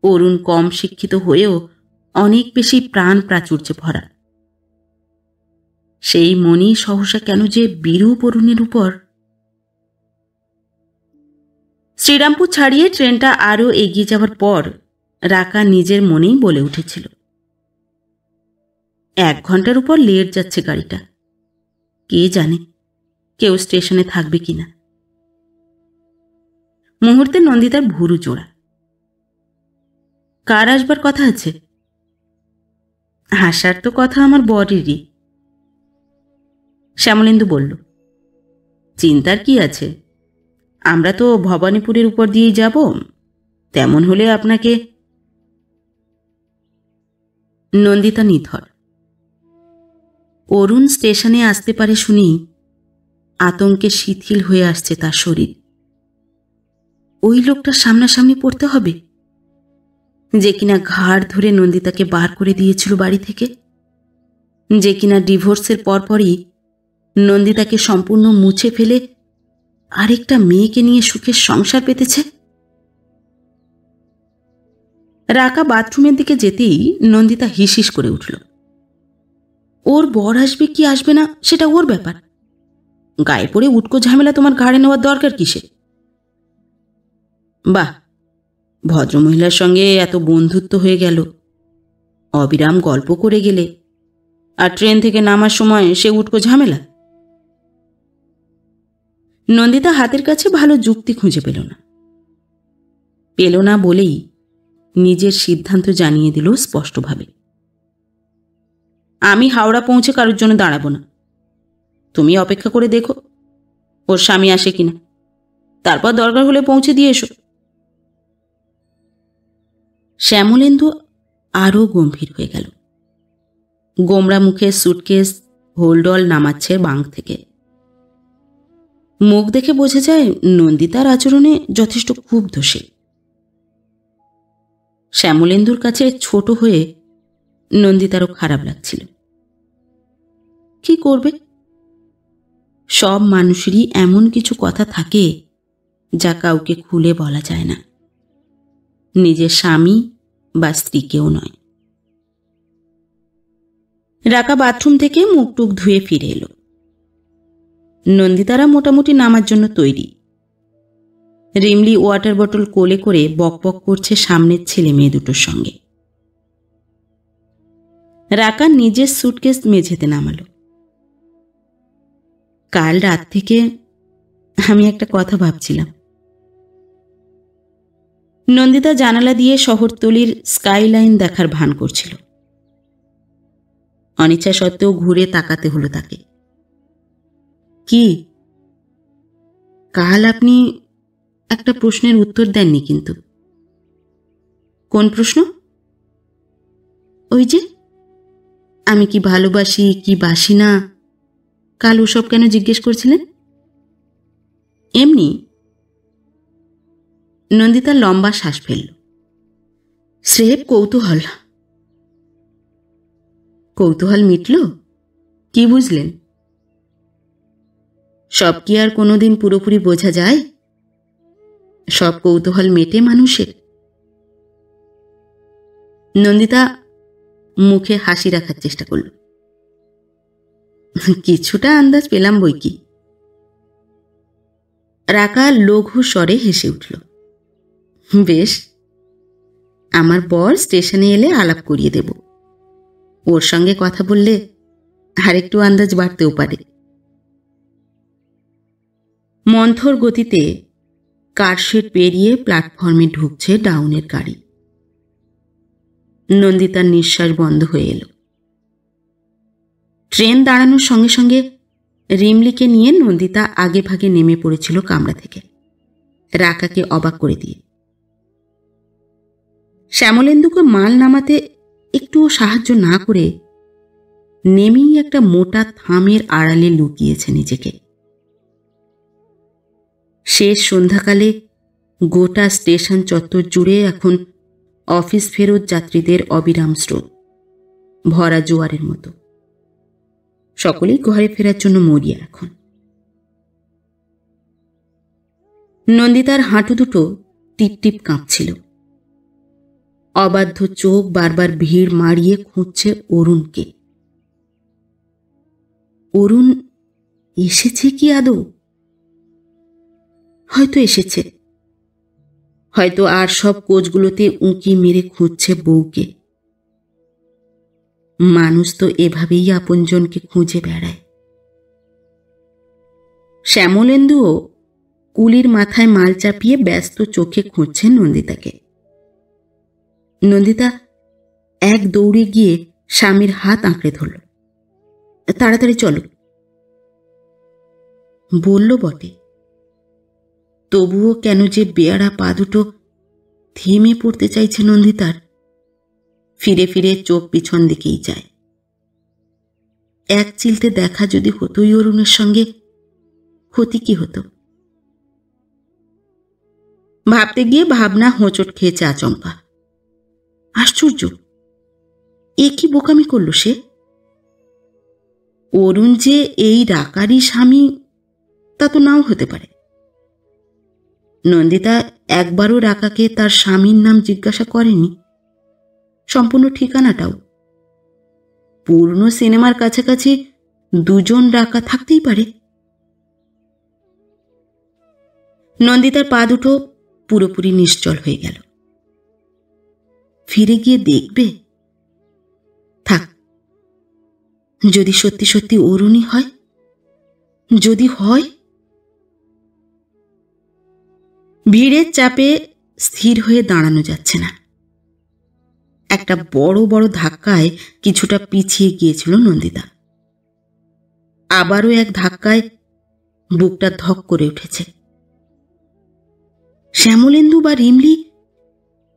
অরুণ কম শিক্ষিত হয়েও অনেক বেশি প্রাণ প্রাচুর্যে ভরা। সেই মনই সহসা কেন যে বিরূপ অরুণের উপর। শ্রীরামপুর ছাড়িয়ে ট্রেনটা আরও এগিয়ে যাওয়ার পর রাকা নিজের মনেই বলে উঠেছিল, 1 ঘন্টার উপর লেট যাচ্ছে গাড়িটা। কে জানে কেউ স্টেশনে থাকবে কিনা। মুহূর্তে নন্দিতার ভুরু জোড়া। কার আসবার কথা আছে? হাসার তো কথা আমার বরেরই। শ্যামলেন্দু বলল, চিন্তার কি আছে, আমরা তো ভবানীপুরের উপর দিয়েই যাব, তেমন হলে আপনাকে। নন্দিতা নিথর। অরুণ স্টেশনে আসতে পারে শুনেই আতঙ্কে শিথিল হয়ে আসছে তার শরীর। ওই লোকটার সামনাসামনি পড়তে হবে, যে কিনা ঘাড় ধরে নন্দিতাকে বার করে দিয়েছিল বাড়ি থেকে, যে কিনা ডিভোর্সের পরপরই নন্দিতাকে সম্পূর্ণ মুছে ফেলে আরেকটা মেয়েকে নিয়ে সুখের সংসার পেতেছে। রাকা বাথরুমের দিকে যেতেই নন্দিতা হিসহিস করে উঠল। ওর বর আসবে কি আসবে না সেটা ওর ব্যাপার, গায়ে পড়ে উটকো ঝামেলা তোমার ঘাড়ে নেওয়ার দরকার কিসে? বাহ, ভদ্রমহিলার সঙ্গে এত বন্ধুত্ব হয়ে গেল, অবিরাম গল্প করে গেলে, আর ট্রেন থেকে নামার সময় সে উটকো ঝামেলা। নন্দিতা হাতের কাছে ভালো যুক্তি খুঁজে পেল না বলেই নিজের সিদ্ধান্ত জানিয়ে দিল স্পষ্টভাবে, আমি হাওড়া পৌঁছে কারোর জন্য দাঁড়াবো না। তুমি অপেক্ষা করে দেখো ওর স্বামী আসে কিনা, তারপর দরকার হলে পৌঁছে দিয়ে এসো। শ্যামলেন্দু আরও গম্ভীর হয়ে গেল। গোমরা মুখে সুটকেস হোলডল নামাচ্ছে বাঙ্ক থেকে। মুখ দেখে বোঝা যায় নন্দিতার আচরণে যথেষ্ট ক্ষুব্ধ সে। শ্যামলেন্দুর কাছে ছোট হয়ে নন্দিতারও খারাপ লাগছিল। কি করবে? সব মানুষেরই এমন কিছু কথা থাকে যা কাউকে খুলে বলা যায় না, নিজের স্বামী বা স্ত্রীকেও নয়। রাকা বাথরুম থেকে মুখ টুক ধুয়ে ফিরে এলো। নন্দিতারা মোটামুটি নামার জন্য তৈরি। রিমলি ওয়াটার বটল কোলে করে বকবক করছে সামনের ছেলে মেয়ে দুটোর সঙ্গে। রাকা নিজের সুটকেস মেঝেতে নামালো। কাল রাত থেকে আমি একটা কথা ভাবছিলাম। নন্দিতা জানালা দিয়ে শহরতলির স্কাইলাইন দেখার ভান করছিল। অনিচ্ছা সত্ত্বেও ঘুরে তাকাতে হলো তাকে। কি? কাল আপনি একটা প্রশ্নের উত্তর দেননি কিন্তু। কোন প্রশ্ন? ওই যে আমি কি ভালোবাসি কি বাসি না, কাল ওসব কেন জিজ্ঞেস করছিলেন? এমনি। নন্দিতা লম্বা শ্বাস ফেলল। স্রেফ কৌতূহল। কৌতূহল মিটল? কি বুঝলেন? সব কি আর কোনোদিন পুরোপুরি বোঝা যায়? সব কৌতূহল মেটে মানুষের? নন্দিতা মুখে হাসি রাখার চেষ্টা করল। কিছুটা আন্দাজ পেলাম বই কি। রাকা লঘু স্বরে হেসে উঠল। বেশ, আমার বর স্টেশনে এলে আলাপ করিয়ে দেব। ওর সঙ্গে কথা বললে আরেকটু আন্দাজ বাড়তেও পারে। মন্থর গতিতে কারশেড পেরিয়ে প্ল্যাটফর্মে ঢুকছে ডাউনের গাড়ি। নন্দিতার নিঃশ্বাস বন্ধ হয়ে এলো। ট্রেন দাঁড়ানোর সঙ্গে সঙ্গে রিমলিকে নিয়ে নন্দিতা আগে ভাগে নেমে পড়েছিল কামরা থেকে, রাকাকে অবাক করে দিয়ে। শ্যামলেন্দুকে মাল নামাতে একটুও সাহায্য না করে নেমেই একটা মোটা থামের আড়ালে লুকিয়েছে নিজেকে। শেষ সন্ধ্যাকালে গোটা স্টেশন চত্বর জুড়ে এখন অফিস ফেরত যাত্রীদের অবিরাম স্রোত, ভরা জোয়ারের মতো। সকলেই ঘরে ফেরার জন্য মরিয়া এখন। নন্দিতার হাঁটু দুটো টিপ টিপ কাঁপছিল। অবাধ্য চোখ বারবার ভিড় মারিয়ে খুঁজছে অরুণকে। অরুণ এসেছে কি আদৌ? হয়তো এসেছে, হয়তো আর সব কোচগুলোতে উঁকি মেরে খুঁজছে বউকে। মানুষ তো এভাবেই আপনজনকে খুঁজে বেড়ায়। শ্যামলেন্দুও কুলির মাথায় মাল চাপিয়ে ব্যস্ত চোখে খুঁজছে নন্দিতাকে। নন্দিতা এক দৌড়ে গিয়ে স্বামীর হাত আঁকড়ে ধরল। তাড়াতাড়ি চলো বলল বটে, তবুও কেন যে বেয়ারা পা দুটো থেমে পড়তে চাইছে নন্দিতার। ফিরে ফিরে চোখ পিছন দিকেই যায়। এক চিলতে দেখা যদি হতোই অরুণের সঙ্গে, ক্ষতি কি হতো? ভাবতে গিয়ে ভাবনা হোঁচট খেয়েছে আচমকা। আশ্চর্য, এ কি বোকামি করল সে? অরুণ যে এই রাকারই স্বামী তা তো নাও হতে পারে। নন্দিতা একবারও রাকাকে তার স্বামীর নাম জিজ্ঞাসা করেনি, সম্পূর্ণ ঠিকানাটাও। পূর্ণ সিনেমার কাছাকাছি দুজন রাকা থাকতেই পারে। নন্দিতার পা দুটো পুরোপুরি নিশ্চল হয়ে গেল। ফিরে গিয়ে দেখবে? থাক, যদি সত্যি সত্যি অরুণই হয়, যদি হয়। ভিড়ের চাপে স্থির হয়ে দাঁড়ানো যাচ্ছে না। একটা বড় বড় ধাক্কায় কিছুটা পিছিয়ে গিয়েছিল নন্দিতা। আবারও এক ধাক্কায় বুকটা ধক করে উঠেছে। শ্যামলেন্দু বা রিমলি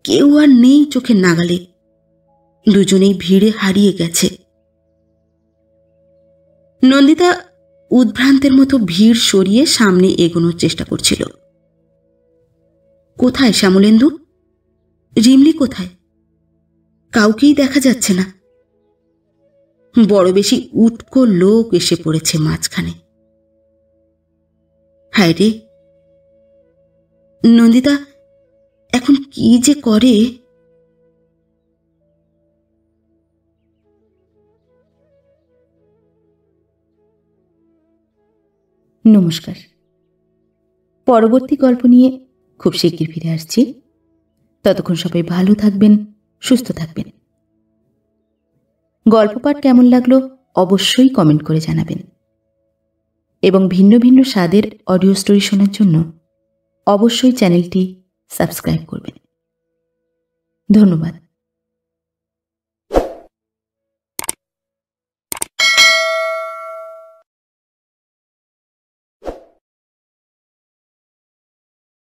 কেউ আর নেই চোখের নাগালে। দুজনেই ভিড়ে হারিয়ে গেছে। নন্দিতা উদ্ভ্রান্তের মতো ভিড় সরিয়ে সামনে এগোনোর চেষ্টা করছিল। কোথায় শ্যামলেন্দু? রিমলি কোথায়? কাউকেই দেখা যাচ্ছে না। বড় বেশি উটকো লোক এসে পড়েছে মাঝখানে। হায় রে, নন্দিতা এখন কি যে করে। নমস্কার। পরবর্তী গল্প নিয়ে খুব শিগগির ফিরে আসছি। ততক্ষণ সবাই ভালো থাকবেন, সুস্থ থাকবেন। গল্প পাঠ কেমন লাগলো অবশ্যই কমেন্ট করে জানাবেন, এবং ভিন্ন ভিন্ন স্বাদের অডিও স্টোরি শোনার জন্য অবশ্যই চ্যানেলটি সাবস্ক্রাইব করবেন। ধন্যবাদ।